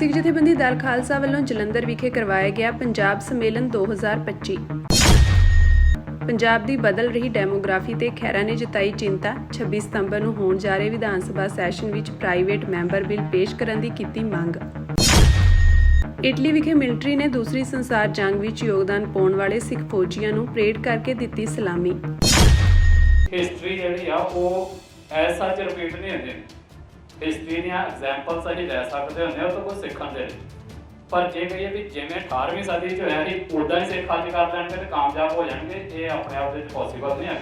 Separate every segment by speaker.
Speaker 1: ਸਿੱਖ ਜਥੇਬੰਦੀ ਦਲ ਖਾਲਸਾ ਵੱਲੋਂ ਜਲੰਧਰ ਵਿਖੇ ਕਰਵਾਇਆ ਗਿਆ ਪੰਜਾਬ ਸੰਮੇਲਨ 2025। ਪੰਜਾਬ ਦੀ ਬਦਲ ਰਹੀ ਡੈਮੋਗ੍ਰਾਫੀ ਤੇ ਖਹਿਰਾ ਨੇ ਜਤਾਈ ਚਿੰਤਾ। 26 ਸਤੰਬਰ ਨੂੰ ਹੋਣ ਜਾ ਰਹੇ ਵਿਧਾਨ ਸਭਾ ਸੈਸ਼ਨ ਵਿੱਚ ਪ੍ਰਾਈਵੇਟ ਮੈਂਬਰ ਬਿੱਲ ਪੇਸ਼ ਕਰਨ ਦੀ ਕੀਤੀ ਮੰਗ। ਇਟਲੀ ਵਿਖੇ ਮਿਲਟਰੀ ਨੇ ਦੂਸਰੀ ਸੰਸਾਰ ਜੰਗ ਵਿੱਚ ਯੋਗਦਾਨ ਪਾਉਣ ਵਾਲੇ ਸਿੱਖ ਫੌਜੀਆਂ ਨੂੰ ਪਰੇਡ ਕਰਕੇ ਦਿੱਤੀ ਸਲਾਮੀ।
Speaker 2: ਹਿਸਟਰੀ ਜਿਹੜੀ ਆ ਉਹ ਐਸਾ ਚ ਰਿਪੀਟ ਨਹੀਂ ਹੁੰਦੀ। ਹਿਸਟਰੀ ਦੀਆਂ ਐਗਜ਼ਾਮਪਲਸ ਅਸੀਂ ਲੈ ਸਕਦੇ ਹੁੰਦੇ ਉਹ ਤੋਂ ਕੁਝ ਸਿੱਖਣ ਦੇ ਲਈ। ਪਰ ਜੇ ਕਹੀਏ ਵੀ ਜਿਵੇਂ 18ਵੀਂ ਸਦੀ 'ਚ ਹੋਇਆ ਸੀ ਉੱਦਾਂ ਹੀ ਸਿੱਖ ਅੱਜ ਕਰ ਲੈਣਗੇ ਤੇ ਕਾਮਯਾਬ ਹੋ ਜਾਣਗੇ, ਇਹ ਆਪਣੇ ਆਪ ਦੇ ਵਿੱਚ ਪੋਸੀਬਲ ਨਹੀਂ ਹੈਗਾ।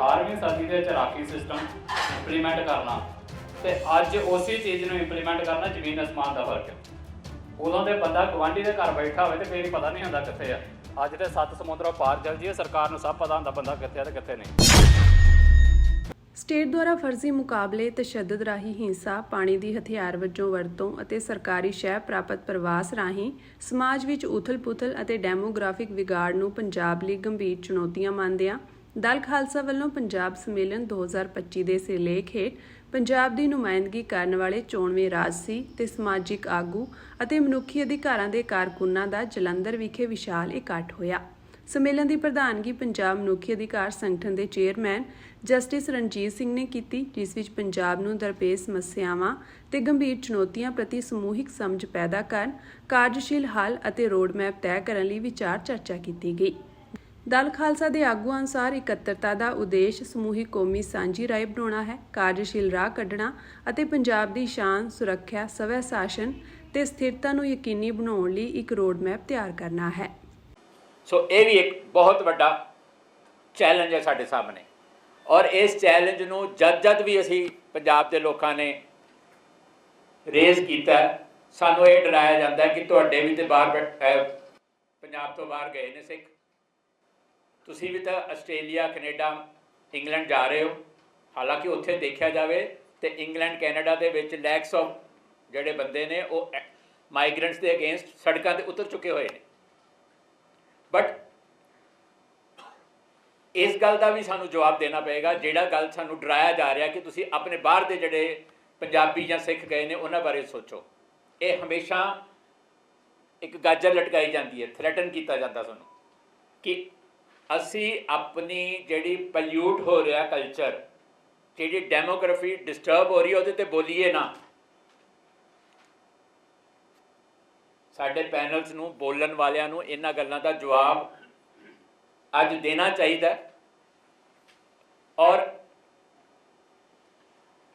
Speaker 2: 18ਵੀਂ ਸਦੀ ਦੇ ਚਰਾਕੀ ਸਿਸਟਮ ਇੰਪਲੀਮੈਂਟ ਕਰਨਾ ਤੇ ਅੱਜ ਉਸੇ ਚੀਜ਼ ਨੂੰ ਇੰਪਲੀਮੈਂਟ ਕਰਨਾ ਜ਼ਮੀਨ ਅਸਮਾਨ ਦਾ ਫਰਕ ਹੈ। ਉਦੋਂ ਦੇ ਬੰਦਾ ਗੁਆਂਢੀ ਦੇ ਘਰ ਬੈਠਾ ਹੋਵੇ ਤੇ ਫੇਰ ਹੀ ਪਤਾ ਨਹੀਂ ਹੁੰਦਾ ਕਿੱਥੇ ਆ। ਅੱਜ ਦੇ 7 ਸਮੁੰਦਰੋਂ ਪਾਰ ਚੱਲ ਜੀਏ, ਸਰਕਾਰ ਨੂੰ ਸਭ ਪਤਾ ਹੁੰਦਾ ਬੰਦਾ ਕਿੱਥੇ ਆ ਤੇ ਕਿੱਥੇ ਨਹੀਂ।
Speaker 1: ਸਟੇਟ ਦੁਆਰਾ ਫਰਜ਼ੀ ਮੁਕਾਬਲੇ, ਤਸ਼ੱਦਦ ਰਾਹੀਂ ਹਿੰਸਾ, ਪਾਣੀ ਦੀ ਹਥਿਆਰ ਵਜੋਂ ਵਰਤੋਂ ਅਤੇ ਸਰਕਾਰੀ ਸ਼ਹਿ ਪ੍ਰਾਪਤ ਪ੍ਰਵਾਸ ਰਾਹੀਂ ਸਮਾਜ ਵਿੱਚ ਉਥਲ-ਪੁਥਲ ਅਤੇ ਡੈਮੋਗ੍ਰਾਫਿਕ ਵਿਗਾੜ ਨੂੰ ਪੰਜਾਬ ਲਈ ਗੰਭੀਰ ਚੁਣੌਤੀਆਂ ਮੰਨਦਿਆਂ ਦਲ ਖਾਲਸਾ ਵੱਲੋਂ ਪੰਜਾਬ ਸੰਮੇਲਨ 2025 ਦੇ ਸਿਰਲੇਖ ਹੇਠ ਪੰਜਾਬ ਦੀ ਨੁਮਾਇੰਦਗੀ ਕਰਨ ਵਾਲੇ ਚੋਣਵੇਂ ਰਾਜਸੀ ਤੇ ਸਮਾਜਿਕ ਆਗੂ ਅਤੇ ਮਨੁੱਖੀ ਅਧਿਕਾਰਾਂ ਦੇ ਕਾਰਕੁਨਾਂ ਦਾ ਜਲੰਧਰ ਵਿਖੇ ਵਿਸ਼ਾਲ ਇਕੱਠ ਹੋਇਆ। ਸੰਮੇਲਨ ਦੀ ਪ੍ਰਧਾਨਗੀ ਪੰਜਾਬ ਮਨੁੱਖੀ ਅਧਿਕਾਰ ਸੰਗਠਨ ਦੇ ਚੇਅਰਮੈਨ ਜਸਟਿਸ ਰਣਜੀਤ ਸਿੰਘ ਨੇ ਕੀਤੀ, ਜਿਸ ਵਿੱਚ ਪੰਜਾਬ ਨੂੰ ਦਰਪੇਸ਼ ਸਮੱਸਿਆਵਾਂ ਤੇ ਗੰਭੀਰ ਚੁਣੌਤੀਆਂ ਪ੍ਰਤੀ ਸਮੂਹਿਕ ਸਮਝ ਪੈਦਾ ਕਰਨ, ਕਾਰਜਸ਼ੀਲ ਹੱਲ ਅਤੇ ਰੋਡਮੈਪ ਤੈਅ ਕਰਨ ਲਈ ਵਿਚਾਰ ਚਰਚਾ ਕੀਤੀ ਗਈ। ਦਲ ਖਾਲਸਾ ਦੇ ਆਗੂਆਂ ਅਨੁਸਾਰ ਇਕੱਤਰਤਾ ਦਾ ਉਦੇਸ਼ ਸਮੂਹਿਕ ਕੌਮੀ ਸਾਂਝੀ ਰਾਏ ਬਣਾਉਣਾ ਹੈ, ਕਾਰਜਸ਼ੀਲ ਰਾਹ ਕੱਢਣਾ ਅਤੇ ਪੰਜਾਬ ਦੀ ਸ਼ਾਨ, ਸੁਰੱਖਿਆ, ਸਵੈ ਸ਼ਾਸਨ ਤੇ ਸਥਿਰਤਾ ਨੂੰ ਯਕੀਨੀ ਬਣਾਉਣ ਲਈ ਇੱਕ ਰੋਡਮੈਪ ਤਿਆਰ ਕਰਨਾ ਹੈ।
Speaker 3: ਸੋ ਇਹ ਵੀ ਇੱਕ ਬਹੁਤ ਵੱਡਾ ਚੈਲੰਜ ਹੈ ਸਾਡੇ ਸਾਹਮਣੇ, ਔਰ ਇਸ ਚੈਲੰਜ ਨੂੰ ਜਦ ਵੀ ਅਸੀਂ ਪੰਜਾਬ ਦੇ ਲੋਕਾਂ ਨੇ ਰੇਜ਼ ਕੀਤਾ, ਸਾਨੂੰ ਇਹ ਡਰਾਇਆ ਜਾਂਦਾ ਕਿ ਤੁਹਾਡੇ ਵੀ ਤੇ ਬਾਹਰ ਪੰਜਾਬ ਤੋਂ ਬਾਹਰ ਗਏ ਨੇ ਸਿੱਖ, ਤੁਸੀਂ ਵੀ ਤਾਂ ਆਸਟ੍ਰੇਲੀਆ, ਕੈਨੇਡਾ, ਇੰਗਲੈਂਡ ਜਾ ਰਹੇ ਹੋ। ਹਾਲਾਂਕਿ ਉੱਥੇ ਦੇਖਿਆ ਜਾਵੇ ਤੇ ਇੰਗਲੈਂਡ, ਕੈਨੇਡਾ ਦੇ ਵਿੱਚ ਲੈਕਸ ਆਫ ਜਿਹੜੇ ਬੰਦੇ ਨੇ ਉਹ ਮਾਈਗ੍ਰੈਂਟਸ ਦੇ ਅਗੇਂਸਟ ਸੜਕਾਂ 'ਤੇ ਉਤਰ ਚੁੱਕੇ ਹੋਏ ਨੇ। ਬਟ ਇਸ ਗੱਲ ਦਾ ਵੀ ਸਾਨੂੰ ਜਵਾਬ ਦੇਣਾ ਪਏਗਾ, ਜਿਹੜਾ ਗੱਲ ਸਾਨੂੰ ਡਰਾਇਆ ਜਾ ਰਿਹਾ ਕਿ ਤੁਸੀਂ ਆਪਣੇ ਬਾਹਰ ਦੇ ਜਿਹੜੇ ਪੰਜਾਬੀ ਜਾਂ ਸਿੱਖ ਗਏ ਨੇ ਉਹਨਾਂ ਬਾਰੇ ਸੋਚੋ। ਇਹ ਹਮੇਸ਼ਾ ਇੱਕ ਗਾਜਰ ਲਟਕਾਈ ਜਾਂਦੀ ਹੈ, ਥ੍ਰੈਟਨ ਕੀਤਾ ਜਾਂਦਾ ਸਾਨੂੰ ਕਿ ਅਸੀਂ ਆਪਣੀ ਜਿਹੜੀ ਪਲਿਊਟ ਹੋ ਰਿਹਾ ਕਲਚਰ, ਜਿਹੜੀ ਡੈਮੋਗ੍ਰਾਫੀ ਡਿਸਟਰਬ ਹੋ ਰਹੀ ਉਹਦੇ 'ਤੇ ਬੋਲੀਏ ਨਾ। ਸਾਡੇ ਪੈਨਲਸ ਨੂੰ, ਬੋਲਣ ਵਾਲਿਆਂ ਨੂੰ ਇਹਨਾਂ ਗੱਲਾਂ ਦਾ ਜਵਾਬ ਅੱਜ ਦੇਣਾ ਚਾਹੀਦਾ। ਔਰ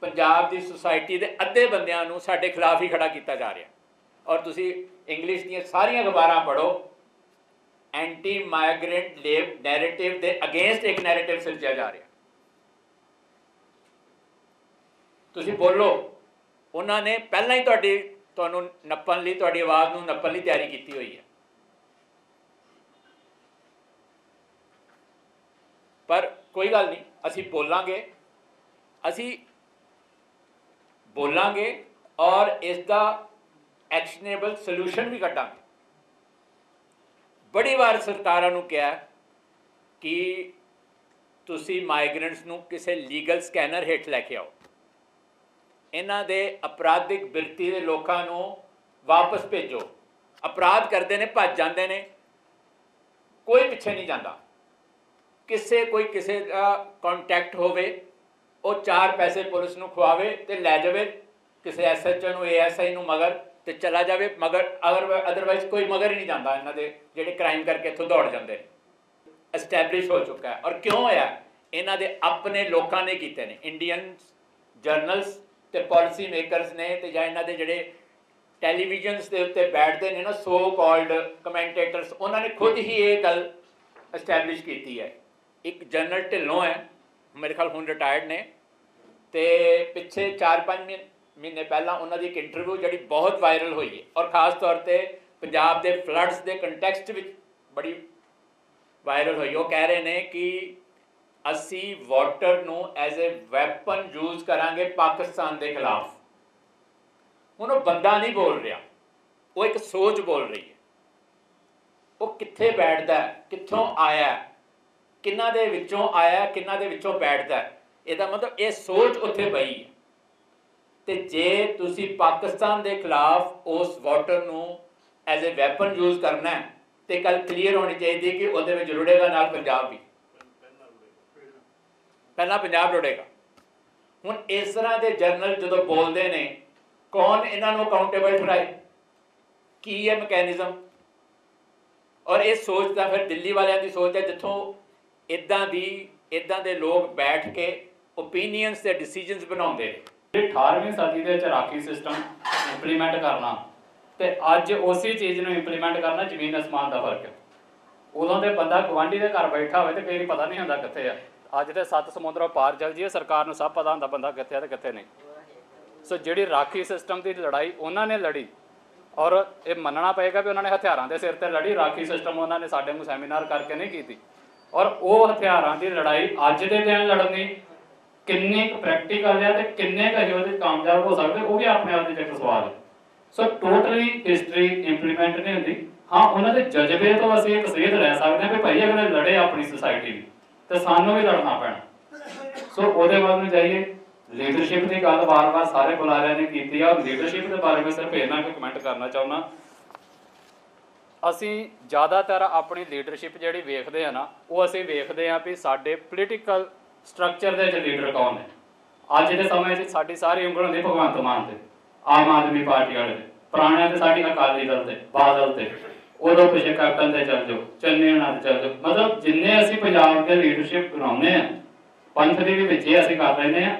Speaker 3: ਪੰਜਾਬ ਦੀ ਸੁਸਾਇਟੀ ਦੇ ਅੱਧੇ ਬੰਦਿਆਂ ਨੂੰ ਸਾਡੇ ਖਿਲਾਫ ਹੀ ਖੜਾ ਕੀਤਾ ਜਾ ਰਿਹਾ। ਔਰ ਤੁਸੀਂ ਇੰਗਲਿਸ਼ ਦੀਆਂ ਸਾਰੀਆਂ ਅਖਬਾਰਾਂ ਪੜ੍ਹੋ, ਐਂਟੀ ਮਾਈਗ੍ਰੈਂਟ ਨੈਰੇਟਿਵ ਦੇ ਅਗੇਂਸਟ ਇੱਕ ਨੈਰੇਟਿਵ ਸਿਰਜਿਆ ਜਾ ਰਿਹਾ। ਤੁਸੀਂ ਬੋਲੋ, ਉਹਨਾਂ ਨੇ ਪਹਿਲਾਂ ਹੀ ਤੁਹਾਨੂੰ ਨੱਪਣ ਲਈ, ਤੁਹਾਡੀ ਆਵਾਜ਼ ਨੂੰ ਨੱਪਣ ਲਈ ਤਿਆਰੀ ਕੀਤੀ ਹੋਈ ਹੈ। ਪਰ ਕੋਈ ਗੱਲ ਨਹੀਂ, ਅਸੀਂ ਬੋਲਾਂਗੇ ਔਰ ਇਸ ਦਾ ਐਕਸ਼ਨੇਬਲ ਸੋਲੂਸ਼ਨ ਵੀ ਕੱਢਾਂਗੇ। ਬੜੀ ਵਾਰ ਸਰਕਾਰਾਂ ਨੂੰ ਕਿਹਾ ਕਿ ਤੁਸੀਂ ਮਾਈਗ੍ਰੈਂਟਸ ਨੂੰ ਕਿਸੇ ਲੀਗਲ ਸਕੈਨਰ ਹੇਠ ਲੈ ਕੇ ਆਓ, ਇਹਨਾਂ ਦੇ ਅਪਰਾਧਿਕ ਬਿਰਤੀ ਦੇ ਲੋਕਾਂ ਨੂੰ ਵਾਪਸ ਭੇਜੋ। ਅਪਰਾਧ ਕਰਦੇ ਨੇ, ਭੱਜ ਜਾਂਦੇ ਨੇ, ਕੋਈ ਪਿੱਛੇ ਨਹੀਂ ਜਾਂਦਾ। ਕੋਈ ਕਿਸੇ ਦਾ ਕੰਟੈਕਟ ਹੋਵੇ, ਉਹ 4 ਪੈਸੇ ਪੁਲਿਸ ਨੂੰ ਖਵਾਵੇ ਤੇ ਲੈ ਜਾਵੇ ਕਿਸੇ SHO ਨੂੰ, ASI ਨੂੰ ਮਗਰ ਤੇ ਚਲਾ ਜਾਵੇ। ਮਗਰ ਅਦਰਵਾਈਜ਼ ਕੋਈ ਮਗਰ ਹੀ ਨਹੀਂ ਜਾਂਦਾ। ਇਹਨਾਂ ਦੇ ਜਿਹੜੇ ਕ੍ਰਾਈਮ ਕਰਕੇ ਇੱਥੋਂ ਦੌੜ ਜਾਂਦੇ ਨੇ। ਐਸਟੈਬਲਿਸ਼ ਹੋ ਚੁੱਕਾ ਹੈ। ਔਰ ਕਿਉਂ ਹੋਇਆ? ਇਹਨਾਂ ਦੇ ਆਪਣੇ ਲੋਕਾਂ ਨੇ ਕੀਤੇ ਨੇ। ਇੰਡੀਅਨ ਜਰਨਲਸ ਤੇ ਪਾਲਿਸੀ ਮੇਕਰਸ ਨੇ, ਤੇ ਜਾਂ ਇਹਨਾਂ ਦੇ ਜਿਹੜੇ ਟੈਲੀਵਿਜ਼ਨਸ ਦੇ ਉੱਤੇ ਬੈਠਦੇ ਨੇ ਨਾ, ਸੋ ਕਾਲਡ ਕਮੈਂਟੇਟਰਸ, ਉਹਨਾਂ ਨੇ ਖੁਦ ਹੀ ਇਹ ਗੱਲ ਐਸਟੈਬਲਿਸ਼ ਕੀਤੀ ਹੈ। ਇੱਕ ਜਨਰਲ ਢਿੱਲੋਂ ਹੈ, ਮੇਰੇ ਖਿਆਲ ਹੁਣ ਰਿਟਾਇਰਡ ਨੇ, ਤੇ ਪਿੱਛੇ 4-5 ਮਹੀਨੇ ਪਹਿਲਾਂ ਉਹਨਾਂ ਦੀ ਇੱਕ ਇੰਟਰਵਿਊ ਜਿਹੜੀ ਬਹੁਤ ਵਾਇਰਲ ਹੋਈ ਹੈ, ਔਰ ਖ਼ਾਸ ਤੌਰ 'ਤੇ ਪੰਜਾਬ ਦੇ ਫਲੱਡਸ ਦੇ ਕੰਟੈਕਸਟ ਵਿੱਚ ਬੜੀ ਵਾਇਰਲ ਹੋਈ। ਉਹ ਕਹਿ ਰਹੇ ਨੇ ਕਿ ਅਸੀਂ ਵਾਟਰ ਨੂੰ ਐਜ਼ ਏ ਵੈਪਨ ਯੂਜ਼ ਕਰਾਂਗੇ ਪਾਕਿਸਤਾਨ ਦੇ ਖਿਲਾਫ। ਹੁਣ ਉਹ ਬੰਦਾ ਨਹੀਂ ਬੋਲ ਰਿਹਾ, ਉਹ ਇੱਕ ਸੋਚ ਬੋਲ ਰਹੀ ਹੈ। ਉਹ ਕਿੱਥੇ ਬੈਠਦਾ, ਕਿੱਥੋਂ ਆਇਆ, ਕਿੰਨਾ ਦੇ ਵਿੱਚੋਂ ਆਇਆ, ਕਿੰਨਾ ਦੇ ਵਿੱਚੋਂ ਬੈਠਦਾ, ਇਹਦਾ ਮਤਲਬ ਇਹ ਸੋਚ ਉੱਥੇ ਪਈ ਹੈ। ਤੇ ਜੇ ਤੁਸੀਂ ਪਾਕਿਸਤਾਨ ਦੇ ਖਿਲਾਫ ਉਸ ਵਾਟਰ ਨੂੰ ਐਜ਼ ਏ ਵੈਪਨ ਯੂਜ਼ ਕਰਨਾ ਹੈ ਤੇ ਗੱਲ ਕਲੀਅਰ ਹੋਣੀ ਚਾਹੀਦੀ ਕਿ ਉਹਦੇ ਵਿੱਚ ਰੁੜੇਗਾ ਨਾਲ ਪੰਜਾਬ ਵੀ, ਪਹਿਲਾਂ ਪੰਜਾਬ ਰੁੜੇਗਾ। ਹੁਣ ਇਸ ਤਰ੍ਹਾਂ ਦੇ ਜਰਨਲ ਜਦੋਂ ਬੋਲਦੇ ਨੇ, ਕੌਣ ਇਹਨਾਂ ਨੂੰ ਅਕਾਊਂਟੇਬਲ ਠਹਿਰਾਏ? ਕੀ ਹੈ ਮੈਕੈਨਿਜ਼ਮ? ਔਰ ਇਹ ਸੋਚ ਤਾਂ ਫਿਰ ਦਿੱਲੀ ਵਾਲਿਆਂ ਦੀ ਸੋਚ ਹੈ, ਜਿੱਥੋਂ ਇੱਦਾਂ ਦੇ ਲੋਕ ਬੈਠ ਕੇ ਓਪੀਨੀਅਨਸ ਤੇ ਡਿਸੀਜਨਸ ਬਣਾਉਂਦੇ ਨੇ।
Speaker 2: 18ਵੀਂ ਸਦੀ ਦੇ ਵਿੱਚ ਰਾਖੀ ਸਿਸਟਮ ਇੰਪਲੀਮੈਂਟ ਕਰਨਾ ਤੇ ਅੱਜ ਉਸੇ ਚੀਜ਼ ਨੂੰ ਇੰਪਲੀਮੈਂਟ ਕਰਨਾ ਜ਼ਮੀਨ ਅਸਮਾਨ ਦਾ ਫਰਕ ਹੈ। ਉਦੋਂ ਤੇ ਬੰਦਾ ਗੁਆਂਢੀ ਦੇ ਘਰ ਬੈਠਾ ਹੋਵੇ ਤੇ ਫੇਰ ਹੀ ਪਤਾ ਨਹੀਂ ਹੁੰਦਾ ਕਿੱਥੇ ਆ। ਅੱਜ ਤੇ 7 ਸਮੁੰਦਰੋਂ ਪਾਰ ਚੱਲ ਜੀਏ, ਸਰਕਾਰ ਨੂੰ ਸਭ ਪਤਾ ਹੁੰਦਾ ਬੰਦਾ ਕਿੱਥੇ ਆ ਤੇ ਕਿੱਥੇ ਨਹੀਂ। ਸੋ ਜਿਹੜੀ ਰਾਖੀ ਸਿਸਟਮ ਦੀ ਲੜਾਈ ਉਹਨਾਂ ਨੇ ਲੜੀ, ਔਰ ਇਹ ਮੰਨਣਾ ਪਏਗਾ ਵੀ ਉਹਨਾਂ ਨੇ ਹਥਿਆਰਾਂ ਦੇ ਸਿਰ ਤੇ ਲੜੀ। ਰਾਖੀ ਸਿਸਟਮ ਉਹਨਾਂ ਨੇ ਸਾਡੇ ਨੂੰ ਸੈਮੀਨਾਰ ਕਰਕੇ ਨਹੀਂ ਕੀਤੀ। ਔਰ ਉਹ ਹਥਿਆਰਾਂ ਦੀ ਲੜਾਈ ਅੱਜ ਦੇ ਦਿਨ ਲੜਨੀ ਕਿੰਨੀ ਕੁ ਪ੍ਰੈਕਟੀਕਲ ਹੈ ਤੇ ਕਿੰਨੇ ਕੁ ਉਹਦੇ ਕਾਮਯਾਬ ਹੋ ਸਕਦੇ, ਉਹ ਵੀ ਆਪਣੇ ਆਪ ਦੇ ਇੱਕ ਸਵਾਲ ਹੈ। ਸੋ ਟੋਟਲੀ ਹਿਸਟਰੀ ਇੰਪਲੀਮੈਂਟ ਨਹੀਂ ਹੁੰਦੀ। ਹਾਂ, ਉਹਨਾਂ ਦੇ ਜਜ਼ਬੇ ਤੋਂ ਅਸੀਂ ਇੱਕ ਸੇਧ ਲੈ ਸਕਦੇ ਹਾਂ ਕਿ ਭਾਈ ਅਗਰ ਲੜੇ ਆਪਣੀ ਸੁਸਾਇਟੀ ਲਈ ਤੇ ਸਾਨੂੰ ਵੀ ਲੜਨਾ ਪੈਣਾ। ਸੋ ਉਹਦੇ ਵੱਲ ਨੂੰ ਜਾਈਏ। ਲੀਡਰਸ਼ਿਪ ਦੀ ਗੱਲ ਵਾਰ-ਵਾਰ ਸਾਰੇ ਬੁਲਾਰਿਆਂ ਨੇ ਕੀਤੀ ਆ। ਲੀਡਰਸ਼ਿਪ ਦੇ ਬਾਰੇ ਮੈਂ ਸਿਰਫ ਇਹਨਾਂ ਕੁ ਕਮੈਂਟ ਕਰਨਾ ਚਾਹੁੰਦਾ। ਅਸੀਂ ਜ਼ਿਆਦਾਤਰ ਆਪਣੀ ਲੀਡਰਸ਼ਿਪ ਜਿਹੜੀ ਵੇਖਦੇ ਆ ਨਾ, ਉਹ ਅਸੀਂ ਵੇਖਦੇ ਆ ਵੀ ਸਾਡੇ ਪੋਲੀਟੀਕਲ ਸਟਰਕਚਰ ਦੇ ਵਿੱਚ ਲੀਡਰ ਕੌਣ ਨੇ। ਅੱਜ ਦੇ ਸਮੇਂ 'ਚ ਸਾਡੀ ਸਾਰੀ ਉਂਗਲ ਹੁੰਦੀ ਭਗਵੰਤ ਮਾਨ ਤੇ, ਆਮ ਆਦਮੀ ਪਾਰਟੀ ਵਾਲੇ ਤੇ, ਪੁਰਾਣਿਆਂ ਤੇ ਸਾਡੀ ਅਕਾਲੀ ਦਲ ਤੇ, ਬਾਦਲ ਤੇ, ਉਦੋਂ ਪਿੱਛੇ ਕੈਪਟਨ ਤੇ ਚੱਲ ਜਾਓ, ਚੰਨੀ ਉਹਨਾਂ ਤੇ ਚੱਲ ਜਾਓ। ਮਤਲਬ ਜਿੰਨੇ ਅਸੀਂ ਪੰਜਾਬ ਦੇ ਲੀਡਰਸ਼ਿਪ ਬਣਾਉਂਦੇ ਆ, ਪੰਥ ਦੇ ਵੀ ਵਿੱਚ ਅਸੀਂ ਕਰ ਲੈਂਦੇ ਆ।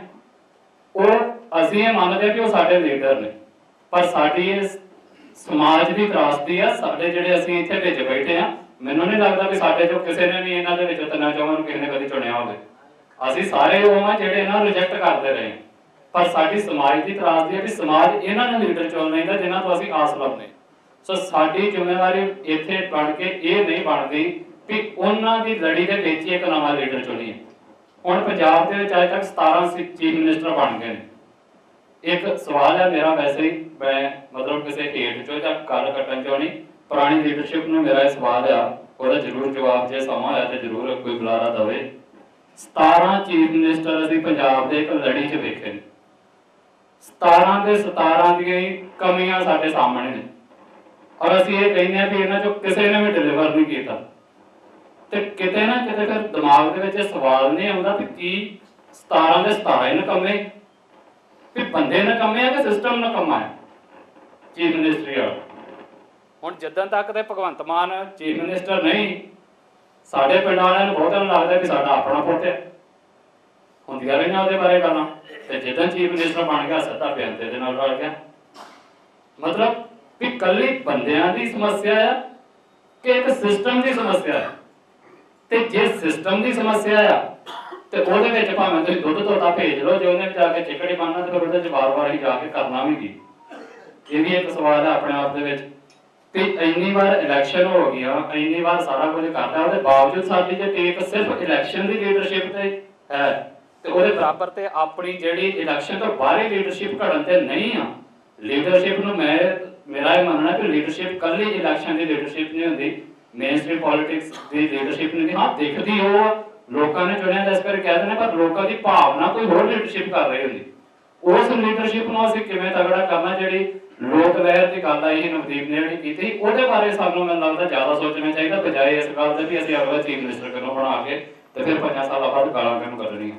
Speaker 2: ਉਹ ਅਸੀਂ ਇਹ ਮੰਨਦੇ ਕਿ ਉਹ ਸਾਡੇ ਲੀਡਰ ਨੇ, ਪਰ ਸਾਡੀ ਇਹ ਸਮਾਜ ਦੀ ਤਰਾਸਦੀ ਆ। ਸਾਡੇ ਜਿਹੜੇ ਅਸੀਂ ਇੱਥੇ ਵਿੱਚ ਬੈਠੇ ਆ, ਮੈਨੂੰ ਨਹੀਂ ਲੱਗਦਾ ਵੀ ਸਾਡੇ ਚੋਂ ਕਿਸੇ ਨੇ ਵੀ ਇਹਨਾਂ ਦੇ ਵਿੱਚੋਂ ਤਿੰਨਾਂ ਚੌਹਾਂ ਨੂੰ ਕਿਸੇ ਨੇ ਕਦੀ ਚੁਣਿਆ ਹੋਵੇ। ਅਸੀਂ ਸਾਰੇ ਉਹ ਆ ਜਿਹੜੇ ਇਹਨਾਂ ਨੂੰ ਰਿਜੈਕਟ ਕਰਦੇ ਰਹੇ, ਪਰ ਸਾਡੀ ਸਮਾਜ ਦੀ ਤਰਾਸਦੀ ਹੈ ਵੀ ਸਮਾਜ ਇਹਨਾਂ ਨੂੰ ਲੀਡਰ ਚੁਣ ਲੈਂਦਾ ਜਿਨ੍ਹਾਂ ਤੋਂ ਅਸੀਂ ਆਸ ਲਾਉਂਦੇ। ਸੋ ਸਾਡੀ ਜ਼ਿੰਮੇਵਾਰੀ ਇੱਥੇ ਬਣ ਕੇ ਇਹ ਨਹੀਂ ਬਣਦੀ ਵੀ ਉਹਨਾਂ ਦੀ ਲੜੀ ਦੇ ਵਿੱਚ ਇੱਕ ਨਵਾਂ ਲੀਡਰ ਚੁਣੀਏ। ਹੁਣ ਪੰਜਾਬ ਦੇ ਵਿੱਚ ਅਜੇ ਤੱਕ 17 ਚੀਫ ਮਿਨਿਸਟਰ ਬਣ ਗਏ ਨੇ। ਇੱਕ ਸਵਾਲ ਹੈ ਮੇਰਾ, ਵੈਸੇ ਹੀ ਮੈਂ ਮਤਲਬ ਕਿਸੇ ਹੇਠ ਚੋਂ ਜਾਂ ਗੱਲ ਕੱਟਣ ਚੋਂ ਨਹੀਂ, ਪੁਰਾਣੀ ਲੀਡਰਸ਼ਿਪ ਨੂੰ ਮੇਰਾ ਇਹ ਸਵਾਲ ਆ, ਉਹਦਾ ਜ਼ਰੂਰ ਜਵਾਬ ਜੇ ਸਮਾਂ ਆਇਆ ਤੇ ਜ਼ਰੂਰ ਕੋਈ ਬੁਲਾਰਾ ਦਵੇ। 17 ਚੀਫ ਮਿਨਿਸਟਰ ਅਸੀਂ ਪੰਜਾਬ ਦੇ ਇੱਕ ਲੜੀ 'ਚ ਵੇਖੇ ਨੇ। 17 ਦੇ 17 ਦੀਆਂ ਹੀ ਕਮੀਆਂ ਸਾਡੇ ਸਾਹਮਣੇ ਨੇ, ਔਰ ਅਸੀਂ ਇਹ ਕਹਿੰਦੇ ਆ ਵੀ ਇਹਨਾਂ 'ਚੋਂ ਕਿਸੇ ਨੇ ਵੀ ਡਿਲੀਵਰ ਨਹੀਂ ਕੀਤਾ। ਤੇ ਕਿਤੇ ਨਾ ਕਿਤੇ ਫਿਰ ਦਿਮਾਗ ਦੇ ਵਿੱਚ ਸਵਾਲ ਨਹੀਂ ਆਉਂਦਾ ਵੀ ਕੀ 17 ਦੇ 17 ਹੀ ਨਕੰਮੇ, ਵੀ ਬੰਦੇ ਨਕੰਮੇ ਆ ਕਿ ਸਿਸਟਮ ਨਕੰਮਾ ਹੈ ਚੀਫ ਮਿਨਿਸਟਰੀ ਵਾਲਾ। ਹੁਣ ਜਦੋਂ ਤੱਕ ਤੇ ਭਗਵੰਤ ਮਾਨ ਚੀਫ ਮਿਨਿਸਟਰ ਨਹੀਂ, ਸਾਡੇ ਪਿੰਡ ਵਾਲਿਆਂ ਨੂੰ ਬਹੁਤਾਂ ਨੂੰ ਲੱਗਦਾ ਵੀ ਸਾਡਾ ਆਪਣਾ ਪੁੱਤ ਹੈ, ਹੁੰਦੀਆਂ ਰਹੀਆਂ ਉਹਦੇ ਬਾਰੇ ਗੱਲਾਂ। ਤੇ ਜਦੋਂ ਚੀਫ ਮਿਨਿਸਟਰ ਬਣ ਗਿਆ, ਸਿੱਧਾ ਬੇਨਤੀ ਦੇ ਨਾਲ ਰਲ ਗਿਆ। ਮਤਲਬ ਵੀ ਕੱਲੀ ਬੰਦਿਆਂ ਦੀ ਸਮੱਸਿਆ ਆ ਕਿ ਇੱਕ ਸਿਸਟਮ ਦੀ ਸਮੱਸਿਆ ਹੈ। ਤੇ ਜੇ ਸਿਸਟਮ ਦੀ ਸਮੱਸਿਆ ਆ ਤੇ ਉਹਦੇ ਵਿੱਚ ਭਾਵੇਂ ਤੁਸੀਂ ਦੁੱਧ ਧੋਤਾ ਭੇਜ ਲਓ, ਜੇ ਉਹਨੇ ਜਾ ਕੇ ਚਿਕੜੀ ਬਣਨਾ ਤੇ ਫਿਰ ਉਹਦੇ 'ਚ ਵਾਰ-ਵਾਰ ਹੀ ਜਾ ਕੇ ਕਰਨਾ ਵੀ ਕੀ। ਇਹ ਵੀ ਇੱਕ ਸਵਾਲ ਹੈ ਆਪਣੇ ਆਪ ਦੇ ਵਿੱਚ। ਤੇ ਇੰਨੀ ਵਾਰ ਇਲੈਕਸ਼ਨ ਹੋ ਗਈਆਂ, ਇੰਨੀ ਵਾਰ ਸਾਰਾ ਕੁਝ ਕਰਦਾ, ਉਹਦੇ ਬਾਵਜੂਦ ਸਾਡੀ ਜੇ ਟੇਕ ਸਿਰਫ ਇਲੈਕਸ਼ਨ ਦੀ ਲੀਡਰਸ਼ਿਪ ਤੇ ਹੈ ਤੇ ਉਹਦੇ ਬਰਾਬਰ ਤੇ ਆਪਣੀ ਜਿਹੜੀ ਇਲੈਕਸ਼ਨ ਤੋਂ ਬਾਹਰੀ ਲੀਡਰਸ਼ਿਪ ਘੜਨ ਤੇ ਨਹੀਂ ਆ। ਲੀਡਰਸ਼ਿਪ ਨੂੰ ਮੇਰਾ ਇਹ ਮੰਨਣਾ ਕਿ ਲੀਡਰਸ਼ਿਪ ਕੱਲੀ ਇਲੈਕਸ਼ਨ ਦੀ ਲੀਡਰਸ਼ਿਪ ਨਹੀਂ ਹੁੰਦੀ, ਮੇਨਸਟ੍ਰੀਮ ਪੋਲਿਟਿਕਸ ਦੀ ਲੀਡਰਸ਼ਿਪ ਨਹੀਂ। ਹਾਂ, ਦਿਖਦੀ ਉਹ ਲੋਕਾਂ ਨੇ ਚੁਣਿਆ ਇਸ ਕਰਕੇ ਕਹਿ ਦਿੰਦੇ, ਪਰ ਲੋਕਾਂ ਦੀ ਭਾਵਨਾ ਕੋਈ ਹੋਰ ਲੀਡਰਸ਼ਿਪ ਕਰ ਰਹੀ ਹੁੰਦੀ। ਉਸ ਲੀਡਰਸ਼ਿਪ ਨੂੰ ਅਸੀਂ ਕਿਵੇਂ ਤਗੜਾ ਕਰਨਾ, ਜਿਹੜੀ ਲੋਕ ਲਹਿਰ ਦੀ ਗੱਲ ਆਈ ਸੀ ਨਵਦੀਪ ਨੇ ਜਿਹੜੀ ਕੀਤੀ, ਉਹਦੇ ਬਾਰੇ ਸਾਨੂੰ ਮੈਨੂੰ ਲੱਗਦਾ ਜ਼ਿਆਦਾ ਸੋਚਣਾ ਚਾਹੀਦਾ, ਬਜਾਏ ਇਸ ਗੱਲ ਦੇ ਵੀ ਅਸੀਂ ਅਗਲਾ ਚੀਫ ਮਿਨਿਸਟਰ ਕਿਹਨੂੰ ਬਣਾ ਕੇ ਤੇ ਫਿਰ 5 ਸਾਲਾਂ ਬਾਅਦ ਗਾਲਾਂ ਕਿਹਨੂੰ ਕੱਢਣੀਆਂ।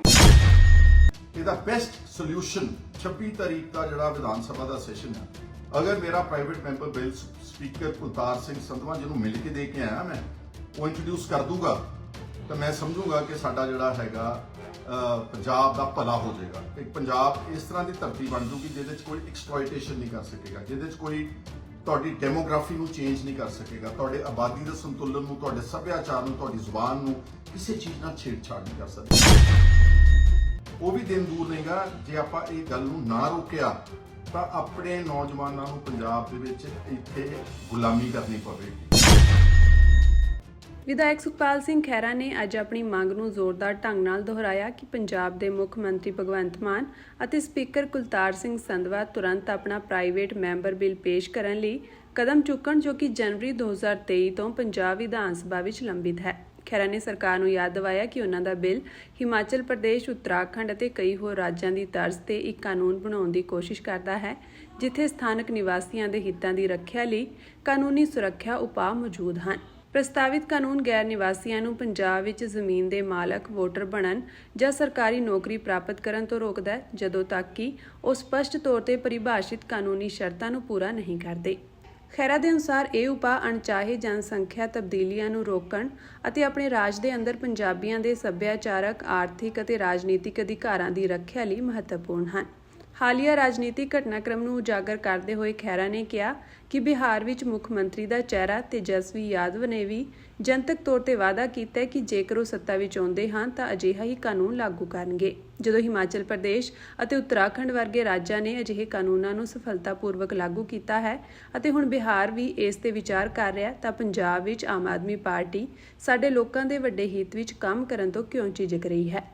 Speaker 4: ਇਹਦਾ ਬੈਸਟ ਸੋਲੂਸ਼ਨ 26 ਤਾਰੀਖ ਦਾ ਜਿਹੜਾ ਵਿਧਾਨ ਸਭਾ ਦਾ ਸੈਸ਼ਨ ਹੈ, ਅਗਰ ਮੇਰਾ private member bill speaker Kultar Singh Sandhwan ਜਿਹਨੂੰ ਮਿਲ ਕੇ ਦੇ ਕੇ ਆਇਆ ਮੈਂ, ਉਹ ਇੰਟਰੋਡਿਊਸ ਕਰ ਦੂਗਾ ਤਾਂ ਮੈਂ ਸਮਝੂਗਾ ਕਿ ਸਾਡਾ ਜਿਹੜਾ ਹੈਗਾ ਪੰਜਾਬ ਦਾ ਭਲਾ ਹੋ ਜਾਏਗਾ। ਇੱਕ ਪੰਜਾਬ ਇਸ ਤਰ੍ਹਾਂ ਦੀ ਧਰਤੀ ਬਣ ਜੂਗੀ ਜਿਹਦੇ 'ਚ ਕੋਈ ਐਕਸਪਲੋਇਟੇਸ਼ਨ ਨਹੀਂ ਕਰ ਸਕੇਗਾ, ਜਿਹਦੇ 'ਚ ਕੋਈ ਤੁਹਾਡੀ ਡੈਮੋਗ੍ਰਾਫੀ ਨੂੰ ਚੇਂਜ ਨਹੀਂ ਕਰ ਸਕੇਗਾ, ਤੁਹਾਡੇ ਆਬਾਦੀ ਦੇ ਸੰਤੁਲਨ ਨੂੰ, ਤੁਹਾਡੇ ਸੱਭਿਆਚਾਰ ਨੂੰ, ਤੁਹਾਡੀ ਜ਼ੁਬਾਨ ਨੂੰ ਕਿਸੇ ਚੀਜ਼ ਨਾਲ ਛੇੜਛਾੜ ਨਹੀਂ ਕਰ ਸਕੇਗਾ। ਉਹ ਵੀ ਦਿਨ ਦੂਰ ਨਹੀਂਗਾ ਜੇ ਆਪਾਂ ਇਹ ਗੱਲ ਨੂੰ ਨਾ ਰੋਕਿਆ ਤਾਂ ਆਪਣੇ ਨੌਜਵਾਨਾਂ ਨੂੰ ਪੰਜਾਬ ਦੇ ਵਿੱਚ ਇੱਥੇ ਗੁਲਾਮੀ ਕਰਨੀ ਪਵੇਗੀ।
Speaker 1: ਵਿਧਾਇਕ ਸੁਖਪਾਲ ਸਿੰਘ ਖਹਿਰਾ ਨੇ ਅੱਜ ਆਪਣੀ ਮੰਗ ਨੂੰ ਜ਼ੋਰਦਾਰ ਢੰਗ ਨਾਲ ਦੁਹਰਾਇਆ ਕਿ ਪੰਜਾਬ ਦੇ ਮੁੱਖ ਮੰਤਰੀ ਭਗਵੰਤ ਮਾਨ ਅਤੇ ਸਪੀਕਰ ਕੁਲਤਾਰ ਸਿੰਘ ਸੰਧਵਾ ਤੁਰੰਤ ਆਪਣਾ ਪ੍ਰਾਈਵੇਟ ਮੈਂਬਰ ਬਿੱਲ ਪੇਸ਼ ਕਰਨ ਲਈ ਕਦਮ ਚੁੱਕਣ, ਜੋ ਕਿ ਜਨਵਰੀ 2023 ਤੋਂ ਪੰਜਾਬ ਵਿਧਾਨ ਸਭਾ ਵਿੱਚ ਲੰਬਿਤ ਹੈ। ਖਹਿਰਾ ਨੇ ਸਰਕਾਰ ਨੂੰ ਯਾਦ ਦਿਵਾਇਆ ਕਿ ਉਹਨਾਂ ਦਾ ਬਿੱਲ ਹਿਮਾਚਲ ਪ੍ਰਦੇਸ਼, ਉੱਤਰਾਖੰਡ ਅਤੇ ਕਈ ਹੋਰ ਰਾਜਾਂ ਦੀ ਤਰਜ਼ ਤੇ ਇੱਕ ਕਾਨੂੰਨ ਬਣਾਉਣ ਦੀ ਕੋਸ਼ਿਸ਼ ਕਰਦਾ ਹੈ, ਜਿੱਥੇ ਸਥਾਨਕ ਨਿਵਾਸੀਆਂ ਦੇ ਹਿੱਤਾਂ ਦੀ ਰੱਖਿਆ ਲਈ ਕਾਨੂੰਨੀ ਸੁਰੱਖਿਆ ਉਪਾਅ ਮੌਜੂਦ ਹਨ। ਪ੍ਰਸਤਾਵਿਤ ਕਾਨੂੰਨ ਗੈਰ ਨਿਵਾਸੀਆਂ ਨੂੰ ਪੰਜਾਬ ਵਿੱਚ ਜ਼ਮੀਨ ਦੇ ਮਾਲਕ, ਵੋਟਰ ਬਣਨ ਜਾਂ ਸਰਕਾਰੀ ਨੌਕਰੀ ਪ੍ਰਾਪਤ ਕਰਨ ਤੋਂ ਰੋਕਦਾ ਹੈ, ਜਦੋਂ ਤੱਕ ਕਿ ਉਹ ਸਪਸ਼ਟ ਤੌਰ ਤੇ ਪਰਿਭਾਸ਼ਿਤ ਕਾਨੂੰਨੀ ਸ਼ਰਤਾਂ ਨੂੰ ਪੂਰਾ ਨਹੀਂ ਕਰਦੇ। ਖਹਿਰਾ ਦੇ ਅਨੁਸਾਰ ਇਹ ਉਪਾਅ ਅਣਚਾਹੇ ਜਨਸੰਖਿਆ ਤਬਦੀਲੀਆਂ ਨੂੰ ਰੋਕਣ ਅਤੇ ਆਪਣੇ ਰਾਜ ਦੇ ਅੰਦਰ ਪੰਜਾਬੀਆਂ ਦੇ ਸੱਭਿਆਚਾਰਕ, ਆਰਥਿਕ ਅਤੇ ਰਾਜਨੀਤਿਕ ਅਧਿਕਾਰਾਂ ਦੀ ਰੱਖਿਆ ਲਈ ਮਹੱਤਵਪੂਰਨ ਹਨ। ਹਾਲੀਆ ਰਾਜਨੀਤਿਕ ਘਟਨਾਕ੍ਰਮ ਨੂੰ ਉਜਾਗਰ ਕਰਦੇ ਹੋਏ ਖਹਿਰਾ ਨੇ ਕਿਹਾ ਕਿ ਬਿਹਾਰ ਵਿੱਚ ਮੁੱਖ ਮੰਤਰੀ ਦਾ ਚਿਹਰਾ ਤੇਜਸਵੀ ਯਾਦਵ ਨੇ ਵੀ ਜਨਤਕ ਤੌਰ ਤੇ ਵਾਅਦਾ ਕੀਤਾ ਹੈ ਕਿ ਜੇਕਰ ਉਹ ਸੱਤਾ ਵਿੱਚ ਆਉਂਦੇ ਹਨ ਤਾਂ ਅਜਿਹਾ ਹੀ ਕਾਨੂੰਨ ਲਾਗੂ ਕਰਨਗੇ। ਜਦੋਂ ਹਿਮਾਚਲ ਪ੍ਰਦੇਸ਼ ਅਤੇ ਉੱਤਰਾਖੰਡ ਵਰਗੇ ਰਾਜਾਂ ਨੇ ਅਜਿਹੇ ਕਾਨੂੰਨਾਂ ਨੂੰ ਸਫਲਤਾਪੂਰਵਕ ਲਾਗੂ ਕੀਤਾ ਹੈ ਅਤੇ ਹੁਣ ਬਿਹਾਰ ਵੀ ਇਸ ਤੇ ਵਿਚਾਰ ਕਰ ਰਿਹਾ, ਤਾਂ ਪੰਜਾਬ ਵਿੱਚ ਆਮ ਆਦਮੀ ਪਾਰਟੀ ਸਾਡੇ ਲੋਕਾਂ ਦੇ ਵੱਡੇ ਹਿੱਤ ਵਿੱਚ ਕੰਮ ਕਰਨ ਤੋਂ ਕਿਉਂ ਝਿਜਕ ਰਹੀ ਹੈ।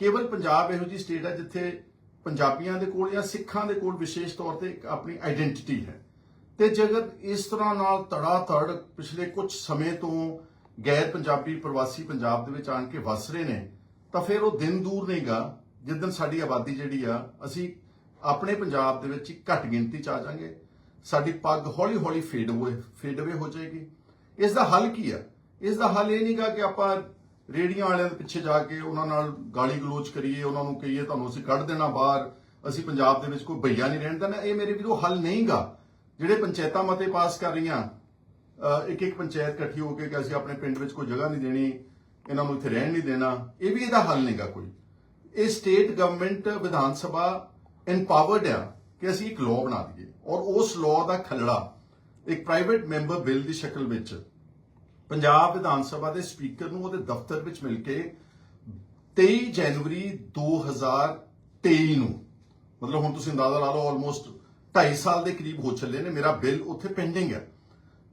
Speaker 4: ਕੇਵਲ ਪੰਜਾਬ ਇਹੋ ਜਿਹੀ ਸਟੇਟ ਹੈ ਜਿੱਥੇ ਪੰਜਾਬੀਆਂ ਦੇ ਕੋਲ ਜਾਂ ਸਿੱਖਾਂ ਦੇ ਕੋਲ ਵਿਸ਼ੇਸ਼ ਤੌਰ ਤੇ ਆਪਣੀ ਆਈਡੈਂਟੀਟੀ ਹੈ, ਤੇ ਜੇਕਰ ਇਸ ਤਰ੍ਹਾਂ ਨਾਲ ਧੜਾ-ਧੜ ਪਿਛਲੇ ਕੁਝ ਸਮੇਂ ਤੋਂ ਗੈਰ ਪੰਜਾਬੀ ਪ੍ਰਵਾਸੀ ਪੰਜਾਬ ਦੇ ਵਿੱਚ ਆਣ ਕੇ ਵਸ ਰਹੇ ਨੇ, ਤਾਂ ਫਿਰ ਉਹ ਦਿਨ ਦੂਰ ਨਹੀਂਗਾ ਜਿੱਦਣ ਸਾਡੀ ਆਬਾਦੀ ਜਿਹੜੀ ਆ ਅਸੀਂ ਆਪਣੇ ਪੰਜਾਬ ਦੇ ਵਿੱਚ ਘੱਟ ਗਿਣਤੀ ਚ ਆ ਜਾਾਂਗੇ, ਸਾਡੀ ਪੱਗ ਹੌਲੀ-ਹੌਲੀ ਫੇਡ ਅਵੇ ਹੋ ਜਾਏਗੀ। ਇਸ ਦਾ ਹੱਲ ਕੀ ਆ? ਇਸ ਦਾ ਹੱਲ ਇਹ ਨਹੀਂਗਾ ਕਿ ਆਪਾਂ ਰੇੜੀਆਂ ਵਾਲਿਆਂ ਦੇ ਪਿੱਛੇ ਜਾ ਕੇ ਉਹਨਾਂ ਨਾਲ ਗਾਲੀ ਗਲੋਚ ਕਰੀਏ, ਉਹਨਾਂ ਨੂੰ ਕਹੀਏ ਤੁਹਾਨੂੰ ਅਸੀਂ ਕੱਢ ਦੇਣਾ ਬਾਹਰ, ਅਸੀਂ ਪੰਜਾਬ ਦੇ ਵਿੱਚ ਕੋਈ ਭਈਆ ਨਹੀਂ ਰਹਿਣ ਦੇਣਾ। ਇਹ ਮੇਰੇ ਵੀਰੋ ਹੱਲ ਨਹੀਂਗਾ। ਜਿਹੜੇ ਪੰਚਾਇਤਾਂ ਮਤੇ ਪਾਸ ਕਰ ਰਹੀਆਂ, ਇੱਕ ਪੰਚਾਇਤ ਇਕੱਠੀ ਹੋ ਕੇ ਕਿ ਅਸੀਂ ਆਪਣੇ ਪਿੰਡ ਵਿੱਚ ਕੋਈ ਜਗ੍ਹਾ ਨਹੀਂ ਦੇਣੀ, ਇਹਨਾਂ ਨੂੰ ਇੱਥੇ ਰਹਿਣ ਨਹੀਂ ਦੇਣਾ, ਇਹ ਵੀ ਇਹਦਾ ਹੱਲ ਨਹੀਂਗਾ ਕੋਈ। ਇਹ state government Vidhan Sabha empowered ਆ ਕਿ ਅਸੀਂ ਇੱਕ ਲਾਅ ਬਣਾ ਦਈਏ, ਔਰ ਉਸ ਲਾਅ ਦਾ ਖਲੜਾ ਇੱਕ ਪ੍ਰਾਈਵੇਟ ਮੈਂਬਰ ਬਿੱਲ ਦੀ ਸ਼ਕਲ ਵਿੱਚ ਪੰਜਾਬ ਵਿਧਾਨ ਸਭਾ ਦੇ ਸਪੀਕਰ ਨੂੰ ਉਹਦੇ ਦਫ਼ਤਰ ਵਿੱਚ ਮਿਲ ਕੇ 23 ਜਨਵਰੀ 2023 ਨੂੰ, ਮਤਲਬ ਹੁਣ ਤੁਸੀਂ ਅੰਦਾਜ਼ਾ ਲਾ ਲਓ ਆਲਮੋਸਟ 2.5 ਸਾਲ ਦੇ ਕਰੀਬ ਹੋ ਚੱਲੇ ਨੇ, ਮੇਰਾ ਬਿੱਲ ਉੱਥੇ ਪੈਂਡਿੰਗ ਹੈ।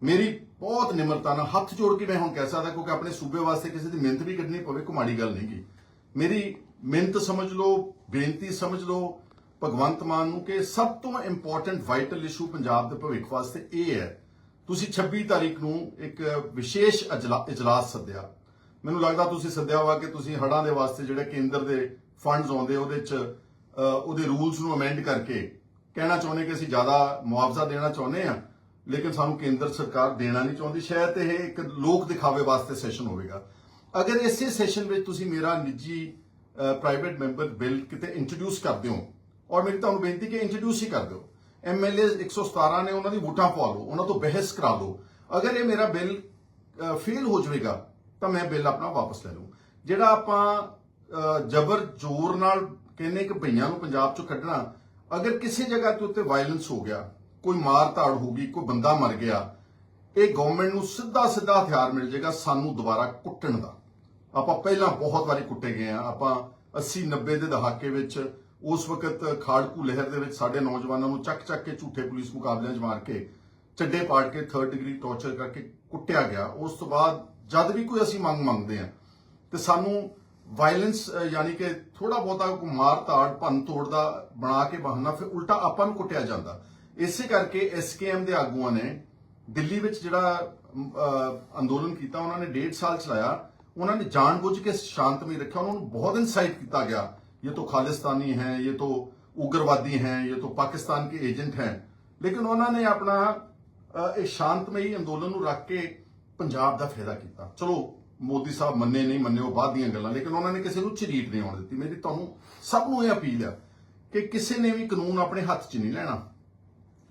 Speaker 4: ਮੇਰੀ ਬਹੁਤ ਨਿਮਰਤਾ ਨਾਲ ਹੱਥ ਜੋੜ ਕੇ ਮੈਂ ਹੁਣ ਕਹਿ ਸਕਦਾ, ਕਿਉਂਕਿ ਆਪਣੇ ਸੂਬੇ ਵਾਸਤੇ ਕਿਸੇ ਦੀ ਮਿਹਨਤ ਵੀ ਕੱਢਣੀ ਪਵੇ ਕੋਈ ਮਾੜੀ ਗੱਲ ਨਹੀਂ ਗੀ। ਮੇਰੀ ਮਿਹਨਤ ਸਮਝ ਲਓ, ਬੇਨਤੀ ਸਮਝ ਲਓ ਭਗਵੰਤ ਮਾਨ ਨੂੰ ਕਿ ਸਭ ਤੋਂ ਇੰਪੋਰਟੈਂਟ ਵਾਈਟਲ ਇਸ਼ੂ ਪੰਜਾਬ ਦੇ ਭਵਿੱਖ ਵਾਸਤੇ ਇਹ ਹੈ। ਤੁਸੀਂ 26 ਤਾਰੀਖ ਨੂੰ ਇੱਕ ਵਿਸ਼ੇਸ਼ ਇਜਲਾਸ ਸੱਦਿਆ, ਮੈਨੂੰ ਲੱਗਦਾ ਤੁਸੀਂ ਸੱਦਿਆ ਵਾ ਕਿ ਤੁਸੀਂ ਹੜ੍ਹਾਂ ਦੇ ਵਾਸਤੇ ਜਿਹੜੇ ਕੇਂਦਰ ਦੇ ਫੰਡਸ ਆਉਂਦੇ ਉਹਦੇ 'ਚ ਉਹਦੇ ਰੂਲਸ ਨੂੰ ਅਮੈਂਡ ਕਰਕੇ ਕਹਿਣਾ ਚਾਹੁੰਦੇ ਕਿ ਅਸੀਂ ਜ਼ਿਆਦਾ ਮੁਆਵਜ਼ਾ ਦੇਣਾ ਚਾਹੁੰਦੇ ਆ, ਲੇਕਿਨ ਸਾਨੂੰ ਕੇਂਦਰ ਸਰਕਾਰ ਦੇਣਾ ਨਹੀਂ ਚਾਹੁੰਦੀ। ਸ਼ਾਇਦ ਇਹ ਇੱਕ ਲੋਕ ਦਿਖਾਵੇ ਵਾਸਤੇ ਸੈਸ਼ਨ ਹੋਵੇਗਾ। ਅਗਰ ਇਸੇ ਸੈਸ਼ਨ ਵਿੱਚ ਤੁਸੀਂ ਮੇਰਾ ਨਿੱਜੀ ਪ੍ਰਾਈਵੇਟ ਮੈਂਬਰ ਬਿੱਲ ਕਿਤੇ ਇੰਟਰੋਡਿਊਸ ਕਰਦੇ ਹੋ, ਔਰ ਮੇਰੀ ਤੁਹਾਨੂੰ ਬੇਨਤੀ ਕਿ ਇੰਟਰੋਡਿਊਸ ਹੀ ਕਰ ਦਿਓ, MLA 117 ਨੇ ਉਹਨਾਂ ਦੀ ਵੋਟਾਂ ਪਵਾ ਲਓ, ਉਹਨਾਂ ਤੋਂ ਬਹਿਸ ਕਰਾ ਲਓ। ਅਗਰ ਇਹ ਮੇਰਾ ਬਿੱਲ ਫੇਲ ਹੋ ਜਾਵੇਗਾ ਤਾਂ ਮੈਂ ਬਿੱਲ ਆਪਣਾ ਵਾਪਸ ਲੈ ਲਵਾਂ। ਜਿਹੜਾ ਆਪਾਂ ਜ਼ਬਰ ਜ਼ੋਰ ਨਾਲ ਕਹਿੰਦੇ ਕਿ ਭਈਆਂ ਨੂੰ ਪੰਜਾਬ ਚੋਂ ਕੱਢਣਾ, ਅਗਰ ਕਿਸੇ ਜਗ੍ਹਾ ਤੇ ਉੱਤੇ ਵਾਇਲੈਂਸ ਹੋ ਗਿਆ, ਕੋਈ ਮਾਰ ਧਾੜ ਹੋ ਗਈ, ਕੋਈ ਬੰਦਾ ਮਰ ਗਿਆ, ਇਹ ਗਵਰਨਮੈਂਟ ਨੂੰ ਸਿੱਧਾ ਹਥਿਆਰ ਮਿਲ ਜਾਏਗਾ ਸਾਨੂੰ ਦੁਬਾਰਾ ਕੁੱਟਣ ਦਾ। ਆਪਾਂ ਪਹਿਲਾਂ ਬਹੁਤ ਵਾਰੀ ਕੁੱਟੇ ਗਏ ਆ। ਆਪਾਂ 80-90 ਦੇ ਦਹਾਕੇ ਵਿੱਚ ਉਸ ਵਕਤ ਖਾੜਕੂ ਲਹਿਰ ਦੇ ਵਿੱਚ ਸਾਡੇ ਨੌਜਵਾਨਾਂ ਨੂੰ ਚੱਕ ਕੇ ਝੂਠੇ ਪੁਲਿਸ ਮੁਕਾਬਲਿਆਂ 'ਚ ਮਾਰ ਕੇ, ਚੱਡੇ ਪਾੜ ਕੇ, 3rd ਡਿਗਰੀ ਟੌਰਚਰ ਕਰਕੇ ਕੁੱਟਿਆ ਗਿਆ। ਉਸ ਤੋਂ ਬਾਅਦ ਜਦ ਵੀ ਕੋਈ ਅਸੀਂ ਮੰਗਦੇ ਆ ਤੇ ਸਾਨੂੰ ਵਾਇਲੈਂਸ ਯਾਨੀ ਕਿ ਥੋੜਾ ਬਹੁਤਾ ਮਾਰ ਧਾੜ ਭੰਨ ਤੋੜ ਦਾ ਬਣਾ ਕੇ ਬਹਾਨਾ, ਫਿਰ ਉਲਟਾ ਆਪਾਂ ਨੂੰ ਕੁੱਟਿਆ ਜਾਂਦਾ। ਇਸੇ ਕਰਕੇ SKM ਦੇ ਆਗੂਆਂ ਨੇ ਦਿੱਲੀ ਵਿੱਚ ਜਿਹੜਾ ਅੰਦੋਲਨ ਕੀਤਾ, ਉਹਨਾਂ ਨੇ 1.5 ਸਾਲ ਚਲਾਇਆ। ਉਹਨਾਂ ਨੇ ਜਾਣਬੁੱਝ ਕੇ ਸ਼ਾਂਤਮਈ ਰੱਖਿਆ, ਉਹਨਾਂ ਨੂੰ ਬਹੁਤ ਇਨਸਾਈਟ ਕੀਤਾ ਗਿਆ, ये तो खालिस्तानी हैं, ये तो उग्रवादी हैं, ये तो पाकिस्तान के एजेंट हैं। लेकिन उन्होंने अपना एक शांतमई अंदोलन रख के पंजाब का फायदा किया। चलो मोदी साहब मन्ने नहीं मन्ने वो बाद दी गल्लां, लेकिन उन्होंने किसी को झरीट नहीं आउण दित्ती। मेरी तुहानूं सब नूं यह अपील है कि किसी ने भी कानून अपने हत्थ 'च नहीं लेना।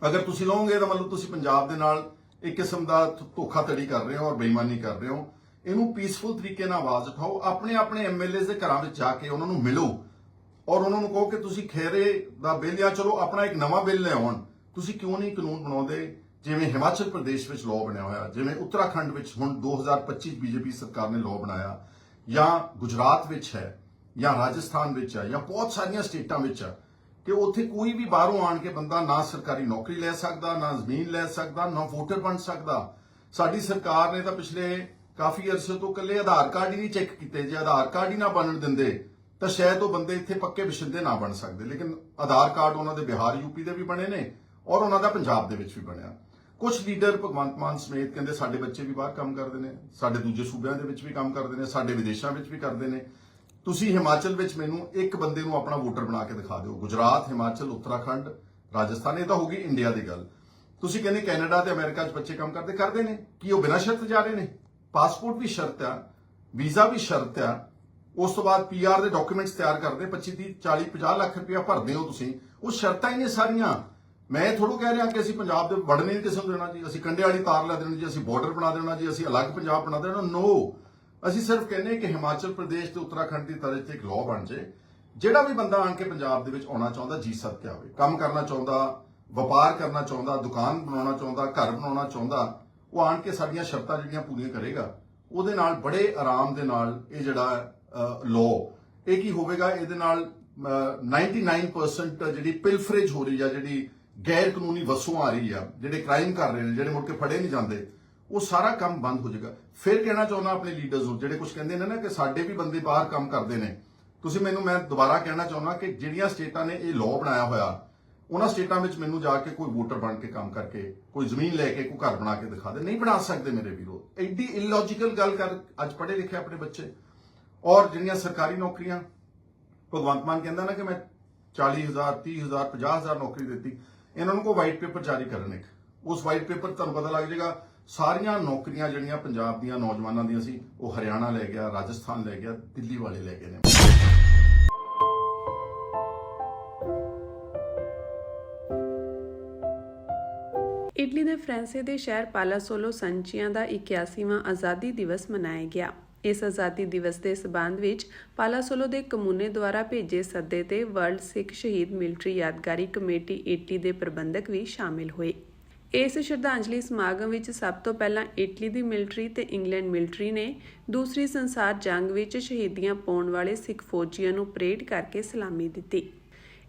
Speaker 4: अगर तुसीं लओगे तो मतलब तुसीं पंजाब दे नाल एक किस्म का धोखाधड़ी कर रहे हो और बेईमानी कर रहे हो। इनू पीसफुल तरीके नाल आवाज़ उठाओ, अपने अपने MLA ਦੇ ਘਰਾਂ ਵਿੱਚ ਜਾ ਕੇ ਉਹਨਾਂ ਨੂੰ ਮਿਲੋ ਔਰ ਉਹਨਾਂ ਨੂੰ ਕਹੋ ਕਿ ਤੁਸੀਂ ਖੇਰੇ ਦਾ ਬਿੱਲ ਜਾਂ ਚਲੋ ਆਪਣਾ ਇੱਕ ਨਵਾਂ ਬਿੱਲ ਲਿਆਉਣ। ਤੁਸੀਂ ਕਿਉਂ ਨਹੀਂ ਕਾਨੂੰਨ ਬਣਾਉਂਦੇ ਜਿਵੇਂ ਹਿਮਾਚਲ ਪ੍ਰਦੇਸ਼ ਵਿੱਚ ਲਾਅ ਬਣਿਆ ਹੋਇਆ, ਜਿਵੇਂ ਉੱਤਰਾਖੰਡ ਵਿੱਚ ਹੁਣ 2025 BJP ਸਰਕਾਰ ਨੇ ਲਾਅ ਬਣਾਇਆ, ਜਾਂ ਗੁਜਰਾਤ ਵਿੱਚ ਹੈ, ਜਾਂ ਰਾਜਸਥਾਨ ਵਿੱਚ ਹੈ, ਜਾਂ ਬਹੁਤ ਸਾਰੀਆਂ ਸਟੇਟਾਂ ਵਿੱਚ ਹੈ ਕਿ ਉੱਥੇ ਕੋਈ ਵੀ ਬਾਹਰੋਂ ਆਣ ਕੇ ਬੰਦਾ ਨਾ ਸਰਕਾਰੀ ਨੌਕਰੀ ਲੈ ਸਕਦਾ, ਨਾ ਜ਼ਮੀਨ ਲੈ ਸਕਦਾ, ਨਾ ਵੋਟਰ ਬਣ ਸਕਦਾ। ਸਾਡੀ ਸਰਕਾਰ ਨੇ ਤਾਂ ਪਿਛਲੇ ਕਾਫੀ ਅਰਸੇ ਤੋਂ ਇਕੱਲੇ ਆਧਾਰ ਕਾਰਡ ਹੀ ਨਹੀਂ ਚੈੱਕ ਕੀਤੇ। ਜੇ ਆਧਾਰ ਕਾਰਡ ਹੀ ਨਾ ਬਣਨ ਦਿੰਦੇ ਤਾਂ ਸ਼ਾਇਦ ਉਹ ਬੰਦੇ ਇੱਥੇ ਪੱਕੇ ਵਸਿੰਦੇ ਨਾ ਬਣ ਸਕਦੇ। ਲੇਕਿਨ ਆਧਾਰ ਕਾਰਡ ਉਹਨਾਂ ਦੇ ਬਿਹਾਰ, UP ਦੇ ਵੀ ਬਣੇ ਨੇ ਔਰ ਉਹਨਾਂ ਦਾ ਪੰਜਾਬ ਦੇ ਵਿੱਚ ਵੀ ਬਣਿਆ। ਕੁਝ ਲੀਡਰ ਭਗਵੰਤ ਮਾਨ ਸਮੇਤ ਕਹਿੰਦੇ ਸਾਡੇ ਬੱਚੇ ਵੀ ਬਾਹਰ ਕੰਮ ਕਰਦੇ ਨੇ, ਸਾਡੇ ਦੂਜੇ ਸੂਬਿਆਂ ਦੇ ਵਿੱਚ ਵੀ ਕੰਮ ਕਰਦੇ ਨੇ, ਸਾਡੇ ਵਿਦੇਸ਼ਾਂ ਵਿੱਚ ਵੀ ਕਰਦੇ ਨੇ। ਤੁਸੀਂ ਹਿਮਾਚਲ ਵਿੱਚ ਮੈਨੂੰ ਇੱਕ ਬੰਦੇ ਨੂੰ ਆਪਣਾ ਵੋਟਰ ਬਣਾ ਕੇ ਦਿਖਾ ਦਿਓ। ਗੁਜਰਾਤ, ਹਿਮਾਚਲ, ਉੱਤਰਾਖੰਡ, ਰਾਜਸਥਾਨ, ਇਹ ਤਾਂ ਹੋ ਗਈ ਇੰਡੀਆ ਦੀ ਗੱਲ। ਤੁਸੀਂ ਕਹਿੰਦੇ ਕੈਨੇਡਾ ਤੇ ਅਮਰੀਕਾ 'ਚ ਬੱਚੇ ਕੰਮ ਕਰਦੇ ਨੇ। ਕੀ ਉਹ ਬਿਨਾਂ ਸ਼ਰਤ ਜਾ ਰਹੇ ਨੇ? ਪਾਸਪੋਰਟ ਵੀ ਸ਼ਰਤ ਆ, ਵੀਜ਼ਾ ਵੀ ਸ਼ਰਤ ਆ, ਉਸ ਤੋਂ ਬਾਅਦ PR ਦੇ ਡਾਕੂਮੈਂਟਸ ਤਿਆਰ ਕਰਦੇ, 25, 30, 40, 50 ਲੱਖ ਰੁਪਇਆ ਭਰਦੇ ਹੋ ਤੁਸੀਂ। ਉਹ ਸ਼ਰਤਾਂ ਹੀ ਨੇ ਸਾਰੀਆਂ। ਮੈਂ ਥੋੜ੍ਹਾ ਕਹਿ ਰਿਹਾ ਕਿ ਅਸੀਂ ਪੰਜਾਬ ਦੇ ਵੜਨੇ ਨਹੀਂ ਕਿਸੇ ਨੂੰ ਦੇਣਾ ਜੀ, ਅਸੀਂ ਕੰਢੇ ਵਾਲੀ ਤਾਰ ਲਾ ਦੇਣੀ ਜੀ, ਅਸੀਂ ਬਾਰਡਰ ਬਣਾ ਦੇਣਾ ਜੀ, ਅਸੀਂ ਅਲੱਗ ਪੰਜਾਬ ਬਣਾ ਦੇਣਾ। ਨੋ, ਅਸੀਂ ਸਿਰਫ ਕਹਿੰਦੇ ਕਿ ਹਿਮਾਚਲ ਪ੍ਰਦੇਸ਼ ਤੇ ਉੱਤਰਾਖੰਡ ਦੀ ਤਰ੍ਹਾਂ ਤੇ ਇੱਕ ਲਾਅ ਬਣ ਜੇ। ਜਿਹੜਾ ਵੀ ਬੰਦਾ ਆਣ ਕੇ ਪੰਜਾਬ ਦੇ ਵਿੱਚ ਆਉਣਾ ਚਾਹੁੰਦਾ, ਜੀ ਸਦ ਕੇ ਆਵੇ। ਕੰਮ ਕਰਨਾ ਚਾਹੁੰਦਾ, ਵਪਾਰ ਕਰਨਾ ਚਾਹੁੰਦਾ, ਦੁਕਾਨ ਬਣਾਉਣਾ ਚਾਹੁੰਦਾ, ਘਰ ਬਣਾਉਣਾ ਚਾਹੁੰਦਾ, ਉਹ ਆਣ ਕੇ ਸਾਡੀਆਂ ਸ਼ਰਤਾਂ ਜਿਹੜੀਆਂ ਪੂਰੀਆਂ ਕਰੇਗਾ, ਉਹਦੇ ਨਾਲ ਬੜੇ ਆਰਾਮ ਦੇ ਨਾਲ ਇਹ ਜਿਹੜਾ ਲਾਅ ਇਹ ਕੀ ਹੋਵੇਗਾ, ਇਹਦੇ ਨਾਲ 99% ਜਿਹੜੀ ਪਿਲਫਰੇਜ ਹੋ ਰਹੀ ਆ, ਜਿਹੜੀ ਗੈਰ ਕਾਨੂੰਨੀ ਵਸੋਂ ਆ ਰਹੀ ਆ, ਜਿਹੜੇ ਕ੍ਰਾਈਮ ਕਰ ਰਹੇ ਨੇ, ਜਿਹੜੇ ਮੁੜ ਕੇ ਫੜੇ ਨਹੀਂ ਜਾਂਦੇ, ਉਹ ਸਾਰਾ ਕੰਮ ਬੰਦ ਹੋ ਜਾਏਗਾ। ਫਿਰ ਕਹਿਣਾ ਚਾਹੁੰਦਾ ਆਪਣੇ ਲੀਡਰਸ ਨੂੰ ਜਿਹੜੇ ਕੁਝ ਕਹਿੰਦੇ ਨੇ ਨਾ ਕਿ ਸਾਡੇ ਵੀ ਬੰਦੇ ਬਾਹਰ ਕੰਮ ਕਰਦੇ ਨੇ, ਤੁਸੀਂ ਮੈਂ ਦੁਬਾਰਾ ਕਹਿਣਾ ਚਾਹੁੰਦਾ ਕਿ ਜਿਹੜੀਆਂ ਸਟੇਟਾਂ ਨੇ ਇਹ ਲਾਅ ਬਣਾਇਆ ਹੋਇਆ, ਉਹਨਾਂ ਸਟੇਟਾਂ ਵਿੱਚ ਮੈਨੂੰ ਜਾ ਕੇ ਕੋਈ ਵੋਟਰ ਬਣ ਕੇ ਕੰਮ ਕਰਕੇ, ਕੋਈ ਜ਼ਮੀਨ ਲੈ ਕੇ, ਕੋਈ ਘਰ ਬਣਾ ਕੇ ਦਿਖਾ ਦੇ। ਨਹੀਂ ਬਣਾ ਸਕਦੇ ਮੇਰੇ ਵੀਰੋ। ਐਡੀ ਇਲੌਜੀਕਲ ਗੱਲ ਕਰ। ਅੱਜ ਪੜ੍ਹੇ ਲਿਖੇ ਆਪਣੇ ਬੱਚੇ, ਔਰ ਜਿਹੜੀਆਂ ਸਰਕਾਰੀ ਨੌਕਰੀਆਂ, ਭਗਵੰਤ ਮਾਨ ਕਹਿੰਦਾ ਨਾ ਕਿ ਮੈਂ 40,000, 30,000, 50,000 ਨੌਕਰੀ ਦਿੱਤੀ। ਇਹਨਾਂ ਨੂੰ ਕੋਈ ਵਾਈਟ ਪੇਪਰ ਜਾਰੀ ਕਰਨ, ਇੱਕ ਉਸ ਵਾਈਟ ਪੇਪਰ ਤੁਹਾਨੂੰ ਪਤਾ ਲੱਗ ਜਾਏਗਾ ਸਾਰੀਆਂ ਨੌਕਰੀਆਂ ਜਿਹੜੀਆਂ ਪੰਜਾਬ ਦੀਆਂ ਨੌਜਵਾਨਾਂ ਦੀਆਂ ਸੀ, ਉਹ ਹਰਿਆਣਾ ਲੈ ਗਿਆ, ਰਾਜਸਥਾਨ ਲੈ ਗਿਆ, ਦਿੱਲੀ ਵਾਲੇ ਲੈ ਗਏ ਨੇ।
Speaker 1: ਇਟਲੀ ਦੇ ਫ੍ਰਾਂਸੇ ਦੇ ਸ਼ਹਿਰ ਪਾਲਾਸੋਲੋ ਸੰਚੀਆਂ ਦਾ 81ਵਾਂ ਆਜ਼ਾਦੀ ਦਿਵਸ ਮਨਾਇਆ ਗਿਆ। ਇਸ ਆਜ਼ਾਦੀ ਦਿਵਸ ਦੇ ਸਬੰਧ ਵਿੱਚ ਪਾਲਾਸੋਲੋ ਦੇ ਕਮੂਨੇ ਦੁਆਰਾ ਭੇਜੇ ਸੱਦੇ ਤੇ ਵਰਲਡ ਸਿੱਖ ਸ਼ਹੀਦ ਮਿਲਟਰੀ ਯਾਦਗਾਰੀ ਕਮੇਟੀ ਇਟਲੀ ਦੇ ਪ੍ਰਬੰਧਕ ਵੀ ਸ਼ਾਮਿਲ ਹੋਏ। ਇਸ ਸ਼ਰਧਾਂਜਲੀ ਸਮਾਗਮ ਵਿੱਚ ਸਭ ਤੋਂ ਪਹਿਲਾਂ ਇਟਲੀ ਦੀ ਮਿਲਟਰੀ ਤੇ ਇੰਗਲੈਂਡ ਮਿਲਟਰੀ ਨੇ ਦੂਸਰੀ ਸੰਸਾਰ ਜੰਗ ਵਿੱਚ ਸ਼ਹੀਦੀਆਂ ਪਾਉਣ ਵਾਲੇ ਸਿੱਖ ਫੌਜੀਆਂ ਨੂੰ ਪਰੇਡ ਕਰਕੇ ਸਲਾਮੀ ਦਿੱਤੀ।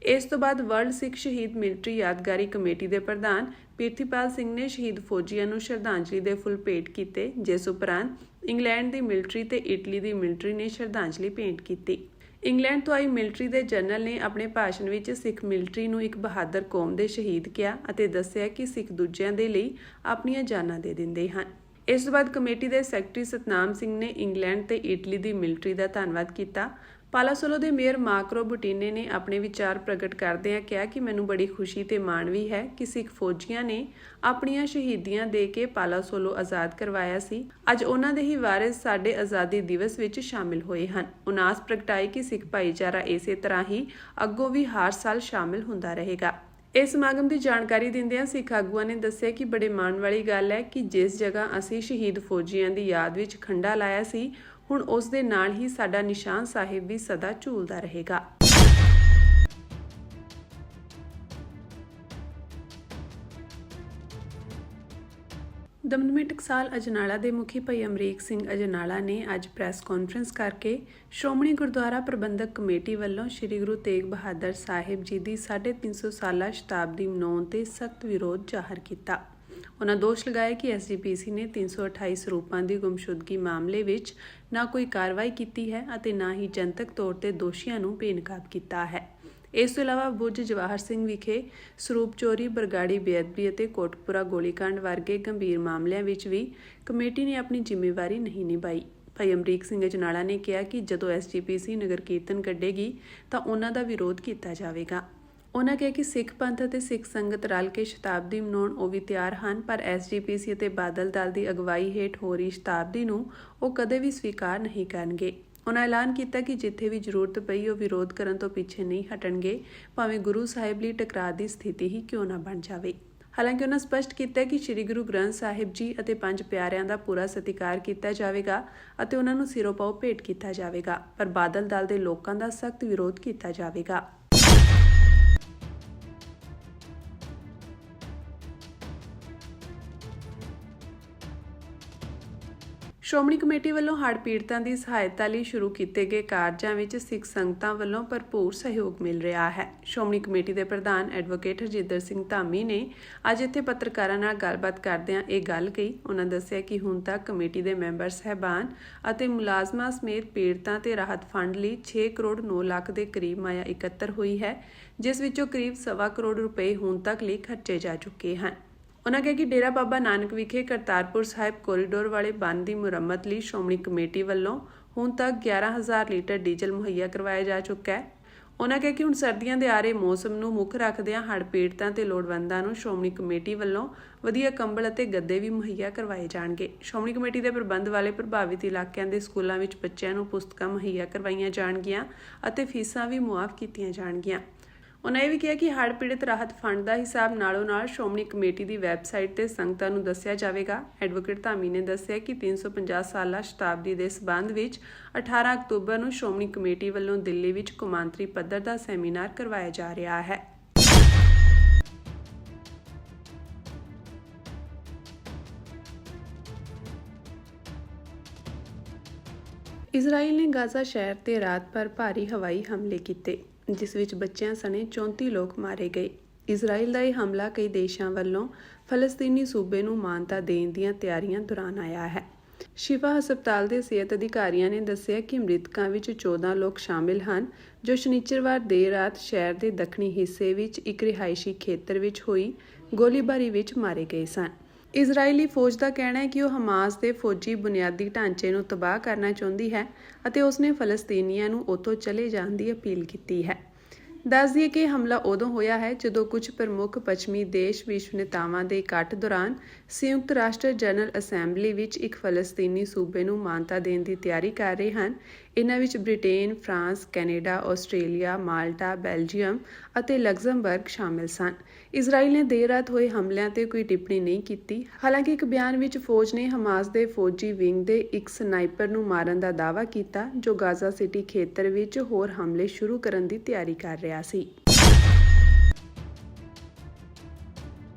Speaker 1: ਇਸ ਤੋਂ ਬਾਅਦ ਵਰਲਡ ਸਿੱਖ ਸ਼ਹੀਦ ਮਿਲਟਰੀ ਯਾਦਗਾਰੀ ਕਮੇਟੀ ਦੇ ਪ੍ਰਧਾਨ ਪ੍ਰਿਥੀਪਾਲ ਸਿੰਘ ਨੇ ਸ਼ਹੀਦ ਫੌਜੀਆਂ ਨੂੰ ਸ਼ਰਧਾਂਜਲੀ ਦੇ ਫੁੱਲ ਭੇਟ ਕੀਤੇ, ਜਿਸ ਉਪਰੰਤ ਇੰਗਲੈਂਡ ਦੀ ਮਿਲਟਰੀ ਤੇ ਇਟਲੀ ਦੀ ਮਿਲਟਰੀ ਨੇ ਸ਼ਰਧਾਂਜਲੀ ਭੇਂਟ ਕੀਤੀ। ਇੰਗਲੈਂਡ ਤੋਂ ਆਈ ਮਿਲਟਰੀ ਦੇ ਜਨਰਲ ਨੇ ਆਪਣੇ ਭਾਸ਼ਣ ਵਿੱਚ ਸਿੱਖ ਮਿਲਟਰੀ ਨੂੰ ਇੱਕ ਬਹਾਦਰ ਕੌਮ ਦੇ ਸ਼ਹੀਦ ਕਿਹਾ ਅਤੇ ਦੱਸਿਆ ਕਿ ਸਿੱਖ ਦੂਜਿਆਂ ਦੇ ਲਈ ਆਪਣੀਆਂ ਜਾਨਾਂ ਦੇ ਦਿੰਦੇ ਹਨ। ਇਸ ਤੋਂ ਬਾਅਦ ਕਮੇਟੀ ਦੇ ਸੈਕਟਰੀ ਸਤਨਾਮ ਸਿੰਘ ਨੇ ਇੰਗਲੈਂਡ ਤੇ ਇਟਲੀ ਦੀ ਮਿਲਟਰੀ ਦਾ ਧੰਨਵਾਦ ਕੀਤਾ। ਪਾਲਾਸੋਲੋ ਦੇ ਮੇਅਰ ਮਾਰਕੋ ਬੁਟੀਨੇ ਨੇ ਆਪਣੇ ਵਿਚਾਰ ਪ੍ਰਗਟ ਕਰਦਿਆਂ ਕਿਹਾ ਕਿ ਮੈਨੂੰ ਬੜੀ ਖੁਸ਼ੀ ਤੇ ਮਾਣ ਵੀ ਹੈ ਕਿ ਸਿੱਖ ਫੌਜੀਆਂ ਨੇ ਆਪਣੀਆਂ ਸ਼ਹੀਦੀਆਂ ਦੇ ਕੇ ਪਾਲਾਸੋਲੋ ਆਜ਼ਾਦ ਕਰਵਾਇਆ ਸੀ। ਅੱਜ ਉਹਨਾਂ ਦੇ ਹੀ ਵਾਰਿਸ ਸਾਡੇ ਆਜ਼ਾਦੀ ਦਿਵਸ ਵਿੱਚ ਸ਼ਾਮਿਲ ਹੋਏ ਹਨ। ਉਹਨਾਂ ਆਸ ਪ੍ਰਗਟਾਈ ਕਿ ਸਿੱਖ ਭਾਈਚਾਰਾ ਇਸੇ ਤਰ੍ਹਾਂ ਹੀ ਅੱਗੋਂ ਵੀ ਹਰ ਸਾਲ ਸ਼ਾਮਿਲ ਹੁੰਦਾ ਰਹੇਗਾ। ਇਸ ਸਮਾਗਮ ਦੀ ਜਾਣਕਾਰੀ ਦਿੰਦਿਆਂ ਸਿੱਖ ਆਗੂਆਂ ਨੇ ਦੱਸਿਆ ਕਿ ਬੜੇ ਮਾਣ ਵਾਲੀ ਗੱਲ ਹੈ ਕਿ ਜਿਸ ਜਗ੍ਹਾ ਅਸੀਂ ਸ਼ਹੀਦ ਫੌਜੀਆਂ ਦੀ ਯਾਦ ਵਿੱਚ ਖੰਡਾ ਲਾਇਆ ਸੀ, ਹੁਣ ਉਸ ਦੇ ਨਾਲ ਹੀ ਸਾਡਾ ਨਿਸ਼ਾਨ ਸਾਹਿਬ ਵੀ ਸਦਾ ਝੂਲਦਾ ਰਹੇਗਾ। ਦਮਦਮੀ ਟਕਸਾਲ ਅਜਨਾਲਾ ਦੇ ਮੁਖੀ ਭਾਈ ਅਮਰੀਕ ਸਿੰਘ ਅਜਨਾਲਾ ਨੇ ਅੱਜ ਪ੍ਰੈਸ ਕਾਨਫਰੰਸ ਕਰਕੇ ਸ਼੍ਰੋਮਣੀ ਗੁਰਦੁਆਰਾ ਪ੍ਰਬੰਧਕ ਕਮੇਟੀ ਵੱਲੋਂ ਸ੍ਰੀ ਗੁਰੂ ਤੇਗ ਬਹਾਦਰ ਸਾਹਿਬ ਜੀ ਦੀ 350 ਸਾਲਾ ਸ਼ਤਾਬਦੀ ਮਨਾਉਣ ਤੇ ਸਖਤ ਵਿਰੋਧ ਜ਼ਾਹਰ ਕੀਤਾ। ਉਹਨਾਂ ਦੋਸ਼ ਲਗਾਇਆ ਕਿ SGPC ਨੇ 328 ਸਰੂਪਾਂ ਦੀ ਗੁੰਮਸ਼ੁਦਗੀ ਮਾਮਲੇ ਵਿੱਚ ਨਾ ਕੋਈ ਕਾਰਵਾਈ ਕੀਤੀ ਹੈ ਅਤੇ ਨਾ ਹੀ ਜਨਤਕ ਤੌਰ ਤੇ ਦੋਸ਼ੀਆਂ ਨੂੰ ਬੇਨਕਾਬ ਕੀਤਾ ਹੈ। ਇਸ ਤੋਂ ਇਲਾਵਾ ਬੁੱਝ ਜਵਾਹਰ ਸਿੰਘ ਵਿਖੇ ਸਰੂਪ ਚੋਰੀ, ਬਰਗਾੜੀ ਬੇਅਦਬੀ ਅਤੇ ਕੋਟਕਪੁਰਾ ਗੋਲੀकांड ਵਰਗੇ ਗੰਭੀਰ ਮਾਮਲਿਆਂ ਵਿੱਚ ਵੀ ਕਮੇਟੀ ਨੇ ਆਪਣੀ ਜ਼ਿੰਮੇਵਾਰੀ ਨਹੀਂ ਨਿਭਾਈ। ਭਾਈ ਅਮਰੀਕ ਸਿੰਘ ਅਜਨਾਲਾ ਨੇ ਕਿਹਾ ਕਿ ਜਦੋਂ SGPC ਨਗਰ ਕੀਰਤਨ ਕੱਢੇਗੀ ਤਾਂ ਉਹਨਾਂ ਦਾ ਵਿਰੋਧ ਕੀਤਾ ਜਾਵੇਗਾ। ਉਹਨਾਂ ਕਿਹਾ ਕਿ ਸਿੱਖ ਪੰਥ ਅਤੇ ਸਿੱਖ ਸੰਗਤ ਰਲ ਕੇ ਸ਼ਤਾਬਦੀ ਮਨਾਉਣ ਉਹ ਵੀ ਤਿਆਰ ਹਨ, ਪਰ SGPC ਅਤੇ ਬਾਦਲ ਦਲ ਦੀ ਅਗਵਾਈ ਹੇਠ ਹੋ ਰਹੀ ਸ਼ਤਾਬਦੀ ਨੂੰ ਉਹ ਕਦੇ ਵੀ ਸਵੀਕਾਰ ਨਹੀਂ ਕਰਨਗੇ। ਉਹਨਾਂ ਐਲਾਨ ਕੀਤਾ ਕਿ ਜਿੱਥੇ ਵੀ ਜ਼ਰੂਰਤ ਪਈ ਉਹ ਵਿਰੋਧ ਕਰਨ ਤੋਂ ਪਿੱਛੇ ਨਹੀਂ ਹਟਣਗੇ, ਭਾਵੇਂ ਗੁਰੂ ਸਾਹਿਬ ਲਈ ਟਕਰਾਅ ਦੀ ਸਥਿਤੀ ਹੀ ਕਿਉਂ ਨਾ ਬਣ ਜਾਵੇ। ਹਾਲਾਂਕਿ ਉਹਨਾਂ ਸਪਸ਼ਟ ਕੀਤਾ ਕਿ ਸ੍ਰੀ ਗੁਰੂ ਗ੍ਰੰਥ ਸਾਹਿਬ ਜੀ ਅਤੇ ਪੰਜ ਪਿਆਰਿਆਂ ਦਾ ਪੂਰਾ ਸਤਿਕਾਰ ਕੀਤਾ ਜਾਵੇਗਾ ਅਤੇ ਉਹਨਾਂ ਨੂੰ ਸਿਰੋਂ ਪਾਉ ਭੇਟ ਕੀਤਾ ਜਾਵੇਗਾ, ਪਰ ਬਾਦਲ ਦਲ ਦੇ ਲੋਕਾਂ ਦਾ ਸਖਤ ਵਿਰੋਧ ਕੀਤਾ ਜਾਵੇਗਾ। ਸ਼੍ਰੋਮਣੀ ਕਮੇਟੀ ਵੱਲੋਂ ਹੜ੍ਹ ਪੀੜਤਾਂ ਦੀ ਸਹਾਇਤਾ ਲਈ ਸ਼ੁਰੂ ਕੀਤੇ ਗਏ ਕਾਰਜਾਂ ਵਿੱਚ ਸਿੱਖ ਸੰਗਤਾਂ ਵੱਲੋਂ ਭਰਪੂਰ ਸਹਿਯੋਗ ਮਿਲ ਰਿਹਾ ਹੈ। ਸ਼੍ਰੋਮਣੀ ਕਮੇਟੀ ਦੇ ਪ੍ਰਧਾਨ ਐਡਵੋਕੇਟ ਹਰਜਿੰਦਰ ਸਿੰਘ ਧਾਮੀ ਨੇ ਅੱਜ ਇੱਥੇ ਪੱਤਰਕਾਰਾਂ ਨਾਲ ਗੱਲਬਾਤ ਕਰਦਿਆਂ ਇਹ ਗੱਲ ਕਹੀ। ਉਹਨਾਂ ਦੱਸਿਆ ਕਿ ਹੁਣ ਤੱਕ ਕਮੇਟੀ ਦੇ ਮੈਂਬਰ ਸਹਿਬਾਨ ਅਤੇ ਮੁਲਾਜ਼ਮਾਂ ਸਮੇਤ ਪੀੜਤਾਂ ਤੇ ਰਾਹਤ ਫੰਡ ਲਈ 6 ਕਰੋੜ 9 ਲੱਖ ਦੇ ਕਰੀਬ ਮਾਇਆ ਇਕੱਤਰ ਹੋਈ ਹੈ, ਜਿਸ ਵਿੱਚੋਂ ਕਰੀਬ 1.25 ਕਰੋੜ ਰੁਪਏ ਹੁਣ ਤੱਕ ਲਈ ਖਰਚੇ ਜਾ ਚੁੱਕੇ ਹਨ। ਉਨ੍ਹਾਂ ਕਿਹਾ ਕਿ ਡੇਰਾ ਬਾਬਾ ਨਾਨਕ ਵਿਖੇ ਕਰਤਾਰਪੁਰ ਸਾਹਿਬ ਕੋਰੀਡੋਰ ਵਾਲੇ ਬੰਨ੍ਹ ਦੀ ਮੁਰੰਮਤ ਲਈ ਸ਼੍ਰੋਮਣੀ ਕਮੇਟੀ ਵੱਲੋਂ ਹੁਣ ਤੱਕ 11,000 ਲੀਟਰ ਡੀਜ਼ਲ ਮੁਹੱਈਆ ਕਰਵਾਇਆ ਜਾ ਚੁੱਕਾ ਹੈ। ਉਨ੍ਹਾਂ ਕਿਹਾ ਕਿ ਹੁਣ ਸਰਦੀਆਂ ਦੇ ਆ ਰਹੇ ਮੌਸਮ ਨੂੰ ਮੁੱਖ ਰੱਖਦਿਆਂ ਹੜ੍ਹ ਪੀੜਤਾਂ ਤੇ ਲੋੜਵੰਦਾਂ ਨੂੰ ਸ਼੍ਰੋਮਣੀ ਕਮੇਟੀ ਵੱਲੋਂ ਵਧੀਆ ਕੰਬਲ ਅਤੇ ਗੱਦੇ ਵੀ ਮੁਹੱਈਆ ਕਰਵਾਏ ਜਾਣਗੇ। ਸ਼੍ਰੋਮਣੀ ਕਮੇਟੀ ਦੇ ਪ੍ਰਬੰਧ ਵਾਲੇ ਪ੍ਰਭਾਵਿਤ ਇਲਾਕਿਆਂ ਦੇ ਸਕੂਲਾਂ ਵਿੱਚ ਬੱਚਿਆਂ ਨੂੰ ਪੁਸਤਕਾਂ ਮੁਹੱਈਆ ਕਰਵਾਈਆਂ ਜਾਣਗੀਆਂ ਅਤੇ ਫੀਸਾਂ ਵੀ ਮੁਆਫ ਕੀਤੀਆਂ ਜਾਣਗੀਆਂ। ਉਨ੍ਹਾਂ ਇਹ ਵੀ ਕਿਹਾ ਕਿ ਹੜ੍ਹ ਪੀੜਤ ਰਾਹਤ ਫੰਡ ਦਾ ਹਿਸਾਬ ਨਾਲੋਂ ਨਾਲ ਸ਼੍ਰੋਮਣੀ ਕਮੇਟੀ ਦੀ ਵੈਬਸਾਈਟ ਤੇ ਸੰਗਤਾਂ ਨੂੰ ਦੱਸਿਆ ਜਾਵੇਗਾ। ਐਡਵੋਕੇਟ ਧਾਮੀ ਨੇ ਦੱਸਿਆ ਕਿ 350 ਸਾਲਾ ਸ਼ਤਾਬਦੀ ਦੇ ਸਬੰਧ ਵਿੱਚ 18 ਅਕਤੂਬਰ ਨੂੰ ਸ਼੍ਰੋਮਣੀ ਕਮੇਟੀ ਵੱਲੋਂ ਦਿੱਲੀ ਵਿੱਚ ਕੌਮਾਂਤਰੀ ਪੱਧਰ ਦਾ ਸੈਮੀਨਾਰ ਕਰਵਾਇਆ ਜਾ ਰਿਹਾ ਹੈ। ਇਜ਼ਰਾਈਲ ਨੇ ਗਾਜ਼ਾ ਸ਼ਹਿਰ ਤੇ ਰਾਤ ਭਰ ਭਾਰੀ ਹਵਾਈ ਹਮਲੇ ਕੀਤੇ, ਜਿਸ ਵਿੱਚ ਬੱਚਿਆਂ ਸਣੇ 34 ਲੋਕ ਮਾਰੇ ਗਏ। ਇਜ਼ਰਾਈਲ ਦਾ ਇਹ ਹਮਲਾ ਕਈ ਦੇਸ਼ਾਂ ਵੱਲੋਂ ਫਲਸਤੀਨੀ ਸੂਬੇ ਨੂੰ ਮਾਨਤਾ ਦੇਣ ਦੀਆਂ ਤਿਆਰੀਆਂ ਦੌਰਾਨ ਆਇਆ ਹੈ। ਸ਼ਿਫਾ ਹਸਪਤਾਲ ਦੇ ਸਿਹਤ ਅਧਿਕਾਰੀਆਂ ਨੇ ਦੱਸਿਆ ਕਿ ਮ੍ਰਿਤਕਾਂ ਵਿੱਚ 14 ਲੋਕ ਸ਼ਾਮਿਲ ਹਨ, ਜੋ ਸ਼ਨੀਚਰਵਾਰ ਦੇਰ ਰਾਤ ਸ਼ਹਿਰ ਦੇ ਦੱਖਣੀ ਹਿੱਸੇ ਵਿੱਚ ਇੱਕ ਰਿਹਾਇਸ਼ੀ ਖੇਤਰ ਵਿੱਚ ਹੋਈ ਗੋਲੀਬਾਰੀ ਵਿੱਚ ਮਾਰੇ ਗਏ ਸਨ। ਇਜ਼ਰਾਈਲੀ ਫੌਜ ਦਾ ਕਹਿਣਾ ਹੈ ਕਿ ਉਹ ਹਮਾਸ ਦੇ ਫੌਜੀ ਬੁਨਿਆਦੀ ਢਾਂਚੇ ਨੂੰ ਤਬਾਹ ਕਰਨਾ ਚਾਹੁੰਦੀ ਹੈ ਅਤੇ ਉਸਨੇ ਫਲਸਤੀਨੀਆਂ ਨੂੰ ਉੱਥੋਂ ਚਲੇ ਜਾਣ ਦੀ ਅਪੀਲ ਕੀਤੀ ਹੈ। ਦੱਸ ਦਈਏ ਕਿ ਹਮਲਾ ਉਦੋਂ ਹੋਇਆ ਹੈ ਜਦੋਂ ਕੁਝ ਪ੍ਰਮੁੱਖ ਪੱਛਮੀ ਦੇਸ਼ ਵਿਸ਼ਵ ਨੇਤਾਵਾਂ ਦੇ ਇਕੱਠ ਦੌਰਾਨ ਸੰਯੁਕਤ ਰਾਸ਼ਟਰ ਜਨਰਲ ਅਸੈਂਬਲੀ ਵਿੱਚ ਇੱਕ ਫਲਸਤੀਨੀ ਸੂਬੇ ਨੂੰ ਮਾਨਤਾ ਦੇਣ ਦੀ ਤਿਆਰੀ ਕਰ ਰਹੇ ਹਨ। ਇਨ੍ਹਾਂ ਵਿੱਚ Britain, France, Canada, Australia, Malta, Belgium ਅਤੇ ਲਗਜ਼ਮਬਰਗ ਸ਼ਾਮਿਲ ਸਨ। ਇਜ਼ਰਾਈਲ ਨੇ ਦੇਰ ਰਾਤ ਹੋਏ ਹਮਲਿਆਂ ਤੇ ਕੋਈ ਟਿੱਪਣੀ ਨਹੀਂ ਕੀਤੀ। ਹਾਲਾਂਕਿ ਇੱਕ ਬਿਆਨ ਵਿੱਚ ਫੌਜ ਨੇ ਹਮਾਸ ਦੇ ਫੌਜੀ ਵਿੰਗ ਦੇ ਇੱਕ ਸਨਾਈਪਰ ਨੂੰ ਮਾਰਨ ਦਾ ਦਾਅਵਾ ਕੀਤਾ, ਜੋ ਗਾਜ਼ਾ ਸਿਟੀ ਖੇਤਰ ਵਿੱਚ ਹੋਰ ਹਮਲੇ ਸ਼ੁਰੂ ਕਰਨ ਦੀ ਤਿਆਰੀ ਕਰ ਰਿਹਾ ਸੀ।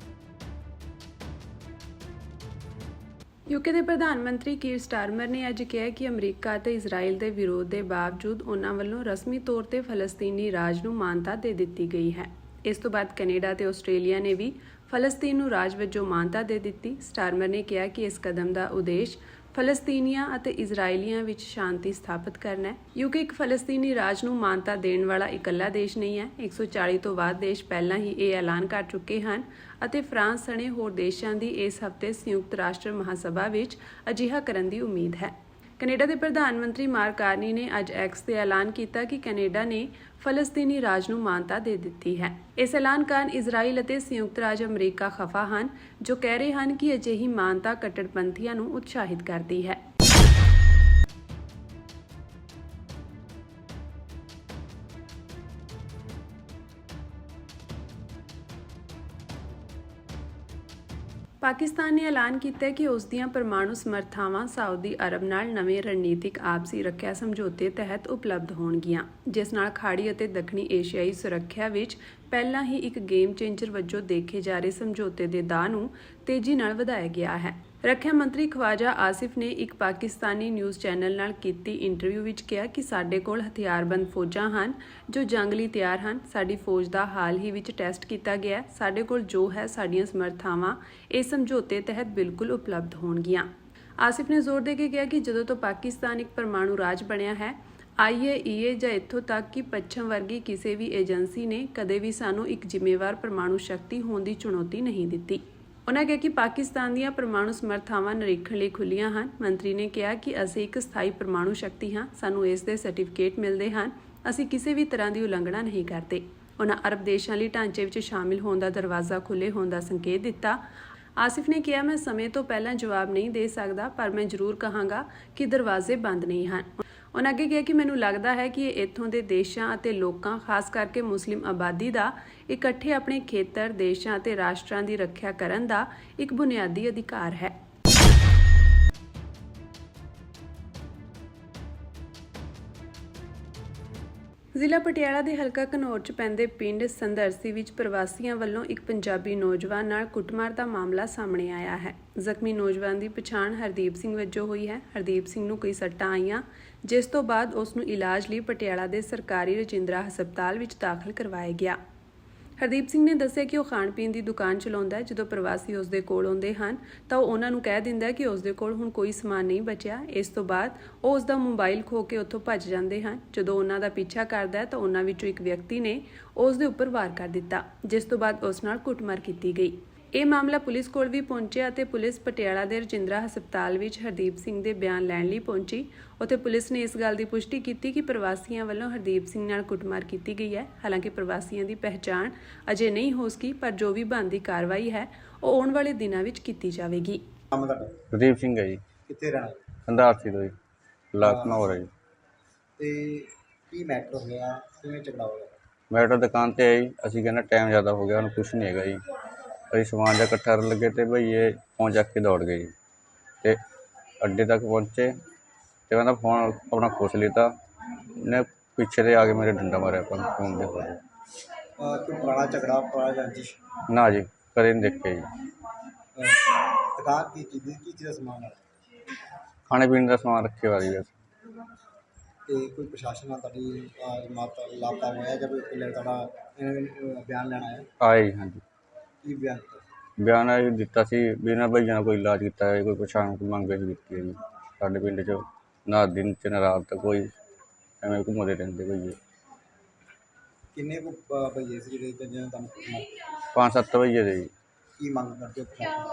Speaker 1: ਯੂਕੇ ਦੇ ਪ੍ਰਧਾਨ ਮੰਤਰੀ ਕੀਰ ਸਟਾਰਮਰ ਨੇ ਅੱਜ ਕਿਹਾ ਕਿ ਅਮਰੀਕਾ ਅਤੇ ਇਜ਼ਰਾਈਲ ਦੇ ਵਿਰੋਧ ਦੇ ਬਾਵਜੂਦ ਉਨ੍ਹਾਂ ਵੱਲੋਂ ਰਸਮੀ ਤੌਰ ਤੇ ਫਲਸਤੀਨੀ ਰਾਜ ਨੂੰ ਮਾਨਤਾ ਦੇ ਦਿੱਤੀ ਗਈ ਹੈ। ਇਸ ਤੋਂ ਬਾਅਦ ਕੈਨੇਡਾ ਤੇ ਆਸਟ੍ਰੇਲੀਆ ਨੇ ਵੀ ਫਲਸਤੀਨ ਨੂੰ ਰਾਜ ਵਜੋਂ ਮਾਨਤਾ ਦੇ ਦਿੱਤੀ। ਸਟਾਰਮਰ ਨੇ ਕਿਹਾ ਕਿ ਇਸ ਕਦਮ ਦਾ ਉਦੇਸ਼ ਫਲਸਤੀਨੀਆਂ ਅਤੇ ਇਜ਼ਰਾਈਲੀਆਂ ਵਿੱਚ ਸ਼ਾਂਤੀ ਸਥਾਪਿਤ ਕਰਨਾ ਹੈ। ਯੂਕੇ ਇੱਕ ਫਲਸਤੀਨੀ ਰਾਜ ਨੂੰ ਮਾਨਤਾ ਦੇਣ ਵਾਲਾ ਇਕੱਲਾ ਦੇਸ਼ ਨਹੀਂ ਹੈ। 140 ਤੋਂ ਵੱਧ ਦੇਸ਼ ਪਹਿਲਾਂ ਹੀ ਇਹ ਐਲਾਨ ਕਰ ਚੁੱਕੇ ਹਨ ਅਤੇ ਫਰਾਂਸ ਸਣੇ ਹੋਰ ਦੇਸ਼ਾਂ ਦੀ ਇਸ ਹਫ਼ਤੇ ਸੰਯੁਕਤ ਰਾਸ਼ਟਰ ਮਹਾਸਭਾ ਵਿੱਚ ਅਜਿਹਾ ਕਰਨ ਦੀ ਉਮੀਦ ਹੈ। ਕੈਨੇਡਾ ਦੇ ਪ੍ਰਧਾਨ ਮੰਤਰੀ ਮਾਰਕ ਕਾਰਨੀ ਨੇ ਅੱਜ ਐਕਸ ਤੇ ਐਲਾਨ ਕੀਤਾ ਕਿ ਕੈਨੇਡਾ ਨੇ ਫਲਸਤੀਨੀ ਰਾਜ ਨੂੰ ਮਾਨਤਾ ਦੇ ਦਿੱਤੀ ਹੈ। ਇਸ ਐਲਾਨ ਕਾਰਨ ਇਜ਼ਰਾਈਲ ਅਤੇ ਸੰਯੁਕਤ ਰਾਜ ਅਮਰੀਕਾ ਖਫਾ ਹਨ, ਜੋ ਕਹਿ ਰਹੇ ਹਨ ਕਿ ਅਜਿਹੀ ਮਾਨਤਾ ਕੱਟੜਪੰਥੀਆਂ ਨੂੰ ਉਤਸ਼ਾਹਿਤ ਕਰਦੀ ਹੈ। ਪਾਕਿਸਤਾਨ ਨੇ ਐਲਾਨ ਕੀਤਾ ਕਿ ਉਸ ਦੀਆਂ ਪਰਮਾਣੂ ਸਮਰੱਥਾਵਾਂ ਸਾਊਦੀ ਅਰਬ ਨਾਲ ਨਵੇਂ ਰਣਨੀਤਿਕ ਆਪਸੀ ਰੱਖਿਆ ਸਮਝੌਤੇ ਤਹਿਤ ਉਪਲਬਧ ਹੋਣਗੀਆਂ, ਜਿਸ ਨਾਲ ਖਾੜੀ ਅਤੇ ਦੱਖਣੀ ਏਸ਼ੀਆਈ ਸੁਰੱਖਿਆ ਵਿੱਚ ਪਹਿਲਾਂ ਹੀ ਇੱਕ ਗੇਮ ਚੇਂਜਰ ਵਜੋਂ ਦੇਖੇ ਜਾ ਰਹੇ ਸਮਝੌਤੇ ਦੇ ਦਾਅ ਨੂੰ ਤੇਜ਼ੀ ਨਾਲ ਵਧਾਇਆ ਗਿਆ ਹੈ। ਰੱਖਿਆ ਮੰਤਰੀ ਖਵਾਜਾ ਆਸਿਫ ਨੇ ਇੱਕ ਪਾਕਿਸਤਾਨੀ ਨਿਊਜ਼ ਚੈਨਲ ਨਾਲ ਕੀਤੀ ਇੰਟਰਵਿਊ ਵਿੱਚ ਕਿਹਾ ਕਿ ਸਾਡੇ ਕੋਲ ਹਥਿਆਰਬੰਦ ਫੌਜਾਂ ਹਨ ਜੋ ਜੰਗ ਲਈ ਤਿਆਰ ਹਨ। ਸਾਡੀ ਫੌਜ ਦਾ ਹਾਲ ਹੀ ਵਿੱਚ ਟੈਸਟ ਕੀਤਾ ਗਿਆ। ਸਾਡੇ ਕੋਲ ਜੋ ਹੈ, ਸਾਡੀਆਂ ਸਮਰੱਥਾਵਾਂ ਇਸ ਸਮਝੌਤੇ ਤਹਿਤ ਬਿਲਕੁਲ ਉਪਲਬਧ ਹੋਣਗੀਆਂ। ਆਸਿਫ ਨੇ ਜ਼ੋਰ ਦੇ ਕੇ ਕਿਹਾ ਕਿ ਜਦੋਂ ਤੋਂ ਪਾਕਿਸਤਾਨ ਇੱਕ ਪਰਮਾਣੂ ਰਾਜ ਬਣਿਆ ਹੈ, IAEA ਜਾਂ ਇੱਥੋਂ ਤੱਕ ਕਿ ਪੱਛਮ ਵਰਗੀ ਕਿਸੇ ਵੀ ਏਜੰਸੀ ਨੇ ਕਦੇ ਵੀ ਸਾਨੂੰ ਇੱਕ ਜ਼ਿੰਮੇਵਾਰ ਪਰਮਾਣੂ ਸ਼ਕਤੀ ਹੋਣ ਦੀ ਚੁਣੌਤੀ ਨਹੀਂ ਦਿੱਤੀ। ਉਨ੍ਹਾਂ ਕਿਹਾ ਕਿ ਪਾਕਿਸਤਾਨ ਦੀਆਂ ਪਰਮਾਣੂ ਸਮਰੱਥਾਵਾਂ ਨਿਰੀਖਣ ਲਈ ਖੁੱਲ੍ਹੀਆਂ ਹਨ। ਮੰਤਰੀ ਨੇ ਕਿਹਾ ਕਿ ਅਸੀਂ ਇੱਕ ਸਥਾਈ ਪਰਮਾਣੂ ਸ਼ਕਤੀ ਹਾਂ, ਸਾਨੂੰ ਇਸ ਦੇ ਸਰਟੀਫਿਕੇਟ ਮਿਲਦੇ ਹਨ, ਅਸੀਂ ਕਿਸੇ ਵੀ ਤਰ੍ਹਾਂ ਦੀ ਉਲੰਘਣਾ ਨਹੀਂ ਕਰਦੇ। ਉਨ੍ਹਾਂ ਅਰਬ ਦੇਸ਼ਾਂ ਲਈ ਢਾਂਚੇ ਵਿੱਚ ਸ਼ਾਮਿਲ ਹੋਣ ਦਾ ਦਰਵਾਜ਼ਾ ਖੁੱਲ੍ਹੇ ਹੋਣ ਦਾ ਸੰਕੇਤ ਦਿੱਤਾ। ਆਸਿਫ ਨੇ ਕਿਹਾ, ਮੈਂ ਸਮੇਂ ਤੋਂ ਪਹਿਲਾਂ ਜਵਾਬ ਨਹੀਂ ਦੇ ਸਕਦਾ, ਪਰ ਮੈਂ ਜ਼ਰੂਰ ਕਹਾਂਗਾ ਕਿ ਦਰਵਾਜ਼ੇ ਬੰਦ ਨਹੀਂ ਹਨ। ਉਨ੍ਹਾਂ ਅੱਗੇ ਕਿਹਾ ਕਿ ਮੈਨੂੰ ਲੱਗਦਾ ਹੈ ਕਿ ਇਹ ਇੱਥੋਂ ਦੇ ਦੇਸ਼ਾਂ ਅਤੇ ਲੋਕਾਂ, ਖਾਸ ਕਰਕੇ ਮੁਸਲਿਮ ਆਬਾਦੀ ਦਾ ਇਕੱਠੇ ਆਪਣੇ ਖੇਤਰ, ਦੇਸ਼ਾਂ ਅਤੇ ਰਾਸ਼ਟਰਾਂ ਦੀ ਰੱਖਿਆ ਕਰਨ ਦਾ ਇੱਕ ਬੁਨਿਆਦੀ ਅਧਿਕਾਰ ਹੈ। ਜ਼ਿਲ੍ਹਾ ਪਟਿਆਲਾ ਦੇ ਹਲਕਾ ਘਨੌਰ 'ਚ ਪੈਂਦੇ ਪਿੰਡ ਸੰਦਰਸੀ ਵਿੱਚ ਪ੍ਰਵਾਸੀਆਂ ਵੱਲੋਂ ਇੱਕ ਪੰਜਾਬੀ ਨੌਜਵਾਨ ਨਾਲ ਕੁੱਟਮਾਰ ਦਾ ਮਾਮਲਾ ਸਾਹਮਣੇ ਆਇਆ ਹੈ। ਜ਼ਖਮੀ ਨੌਜਵਾਨ ਦੀ ਪਛਾਣ ਹਰਦੀਪ ਸਿੰਘ ਵਜੋਂ ਹੋਈ ਹੈ। ਹਰਦੀਪ ਸਿੰਘ ਨੂੰ ਕਈ ਸੱਟਾਂ ਆਈਆਂ, ਜਿਸ ਤੋਂ ਬਾਅਦ ਉਸ ਨੂੰ ਇਲਾਜ ਲਈ ਪਟਿਆਲਾ ਦੇ ਸਰਕਾਰੀ ਰਜਿੰਦਰਾ ਹਸਪਤਾਲ ਵਿੱਚ ਦਾਖਲ ਕਰਵਾਇਆ ਗਿਆ। ਹਰਦੀਪ ਸਿੰਘ ਨੇ ਦੱਸਿਆ ਕਿ ਉਹ ਖਾਣ ਪੀਣ ਦੀ ਦੁਕਾਨ ਚਲਾਉਂਦਾ ਹੈ। ਜਦੋਂ ਪ੍ਰਵਾਸੀ ਉਸ ਦੇ ਕੋਲ ਆਉਂਦੇ ਹਨ ਤਾਂ ਉਹ ਉਹਨਾਂ ਨੂੰ ਕਹਿ ਦਿੰਦਾ ਕਿ ਉਸ ਦੇ ਕੋਲ ਹੁਣ ਕੋਈ ਸਮਾਨ ਨਹੀਂ ਬਚਿਆ। ਇਸ ਤੋਂ ਬਾਅਦ ਉਹ ਉਸ ਦਾ ਮੋਬਾਈਲ ਖੋਹ ਕੇ ਉੱਥੋਂ ਭੱਜ ਜਾਂਦੇ ਹਨ। ਜਦੋਂ ਉਹਨਾਂ ਦਾ ਪਿੱਛਾ ਕਰਦਾ ਹੈ ਤਾਂ ਉਹਨਾਂ ਵਿੱਚੋਂ ਇੱਕ ਵਿਅਕਤੀ ਨੇ ਉਸ ਦੇ ਉੱਪਰ ਵਾਰ ਕਰ ਦਿੱਤਾ, ਜਿਸ ਤੋਂ ਬਾਅਦ ਉਸ ਨਾਲ ਕੁੱਟਮਾਰ ਕੀਤੀ ਗਈ। ਇਹ ਮਾਮਲਾ ਪੁਲਿਸ ਕੋਲ ਵੀ ਪਹੁੰਚਿਆ ਅਤੇ ਪੁਲਿਸ ਪਟਿਆਲਾ ਦੇ ਰਜਿੰਦਰਾ ਹਸਪਤਾਲ ਵਿੱਚ ਹਰਦੀਪ ਸਿੰਘ ਦੇ ਬਿਆਨ ਲੈਣ ਲਈ ਪਹੁੰਚੀ। ਉੱਥੇ ਪੁਲਿਸ ਨੇ ਇਸ ਗੱਲ ਦੀ ਪੁਸ਼ਟੀ ਕੀਤੀ ਕਿ ਪ੍ਰਵਾਸੀਆਂ ਵੱਲੋਂ ਹਰਦੀਪ ਸਿੰਘ ਨਾਲ ਕੁੱਟਮਾਰ ਕੀਤੀ ਗਈ ਹੈ। ਹਾਲਾਂਕਿ ਪ੍ਰਵਾਸੀਆਂ ਦੀ ਪਹਿਚਾਣ ਅਜੇ ਨਹੀਂ ਹੋ ਸਕੀ, ਪਰ ਜੋ ਵੀ ਬਣਦੀ ਕਾਰਵਾਈ ਹੈ ਉਹ ਆਉਣ ਵਾਲੇ ਦਿਨਾਂ ਵਿੱਚ ਕੀਤੀ ਜਾਵੇਗੀ।
Speaker 5: ਨਾਮ ਤੁਹਾਡਾ
Speaker 6: ਗੁਰਦੀਪ ਸਿੰਘ ਹੈ ਜੀ,
Speaker 5: ਕਿੱਥੇ ਰਹਿਣਾ
Speaker 6: ਸੰਧਾਰਥੀ ਤੋਂ ਜੀ, ਲਖਨਊ ਹੈ ਜੀ।
Speaker 5: ਤੇ ਕੀ ਮੈਟਰ ਹੋਇਆ, ਕਿਵੇਂ ਝਗੜਾ ਹੋਇਆ?
Speaker 6: ਮੈਟਰ ਦੁਕਾਨ ਤੇ ਆਈ, ਅਸੀਂ ਕਹਿੰਦਾ ਟਾਈਮ ਜ਼ਿਆਦਾ ਹੋ ਗਿਆ, ਹੁਣ ਕੁਛ ਨਹੀਂ ਹੈਗਾ ਜੀ। ਅਸੀਂ ਸਮਾਨ ਜਿਹਾ ਇਕੱਠਾ ਕਰਨ ਲੱਗੇ ਤੇ ਭਈਏ ਫੋਨ ਚੱਕ ਕੇ ਦੌੜ ਗਏ ਜੀ ਤੇ ਅੱਡੇ ਤੱਕ ਪਹੁੰਚੇ ਤੇ ਕਹਿੰਦਾ ਫੋਨ ਆਪਣਾ ਖੋਸ ਲਿੱਤਾ। ਇਹਨੇ ਪਿੱਛੇ ਦੇ ਆ ਕੇ ਮੇਰੇ ਡੰਡਾ ਮਾਰਿਆ ਆਪਾਂ ਫੋਨ ਦੇ ਉੱਪਰ।
Speaker 5: ਕੋਈ ਪੁਰਾਣਾ ਝਗੜਾ, ਪੁਰਾਣਾ ਰੰਜਿਸ਼?
Speaker 6: ਨਾ ਜੀ, ਕਦੇ ਨਹੀਂ ਦੇਖਿਆ ਜੀ।
Speaker 5: ਦੁਕਾਨ ਕੀ ਚੀਜ਼ ਦਾ ਸਮਾਨ ਹੈ?
Speaker 6: ਖਾਣੇ ਪੀਣੇ ਦਾ ਸਮਾਨ ਰੱਖਿਆ ਹੋਇਆ ਜੀ ਬਸ।
Speaker 5: ਤੇ ਕੋਈ ਪ੍ਰਸ਼ਾਸਨ ਨਾਲ ਤੁਹਾਡੀ ਲਾਪਤਾ ਹੋਇਆ ਜਾਂ ਕੋਈ ਤੁਹਾਡਾ ਬਿਆਨ ਲੈਣਾ ਹੈ?
Speaker 6: ਆਏ ਜੀ, ਹਾਂਜੀ।
Speaker 5: ਕੀ ਬਿਆਨ ਦਿੱਤਾ?
Speaker 6: ਬਿਆਨ ਇਹ ਦਿੱਤਾ ਸੀ ਵੀ ਇਹਨਾਂ ਭਈਆਂ ਨਾਲ ਕੋਈ ਇਲਾਜ ਕੀਤਾ ਹੈ, ਕੋਈ ਪਛਾਣ ਕੋਈ ਮੰਗ ਨਹੀਂ ਕੀਤੀ ਹੈ ਜੀ। ਸਾਡੇ ਪਿੰਡ 'ਚ ਨਾ ਦਿਨ 'ਚ ਨਾ ਰਾਤ ਤੱਕ ਕੋਈ ਐਵੇਂ ਘੁੰਮਦੇ ਰਹਿੰਦੇ ਭਈਏ।
Speaker 5: ਕਿੰਨੇ ਕੁ ਭਈਏ ਸੀ ਜਿਹੜੇ ਜਿਹਨਾਂ ਨੇ ਤੁਹਾਨੂੰ ਕੁੱਟਮਾਰ ਕੀਤੀ?
Speaker 6: 5-7 ਭਈਏ ਦੇ ਜੀ।
Speaker 5: ਕੀ ਮੰਗ ਕਰਦੇ ਹੋ ਪ੍ਰਸ਼ਾਸਨ?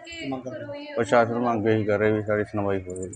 Speaker 5: ਕੀ ਮੰਗ ਕਰਦੇ ਹੋ?
Speaker 6: ਪ੍ਰਸ਼ਾਸਨ ਮੰਗ ਇਹੀ ਕਰ ਰਿਹਾ ਵੀ ਸਾਡੀ ਸੁਣਵਾਈ ਹੋਵੇ।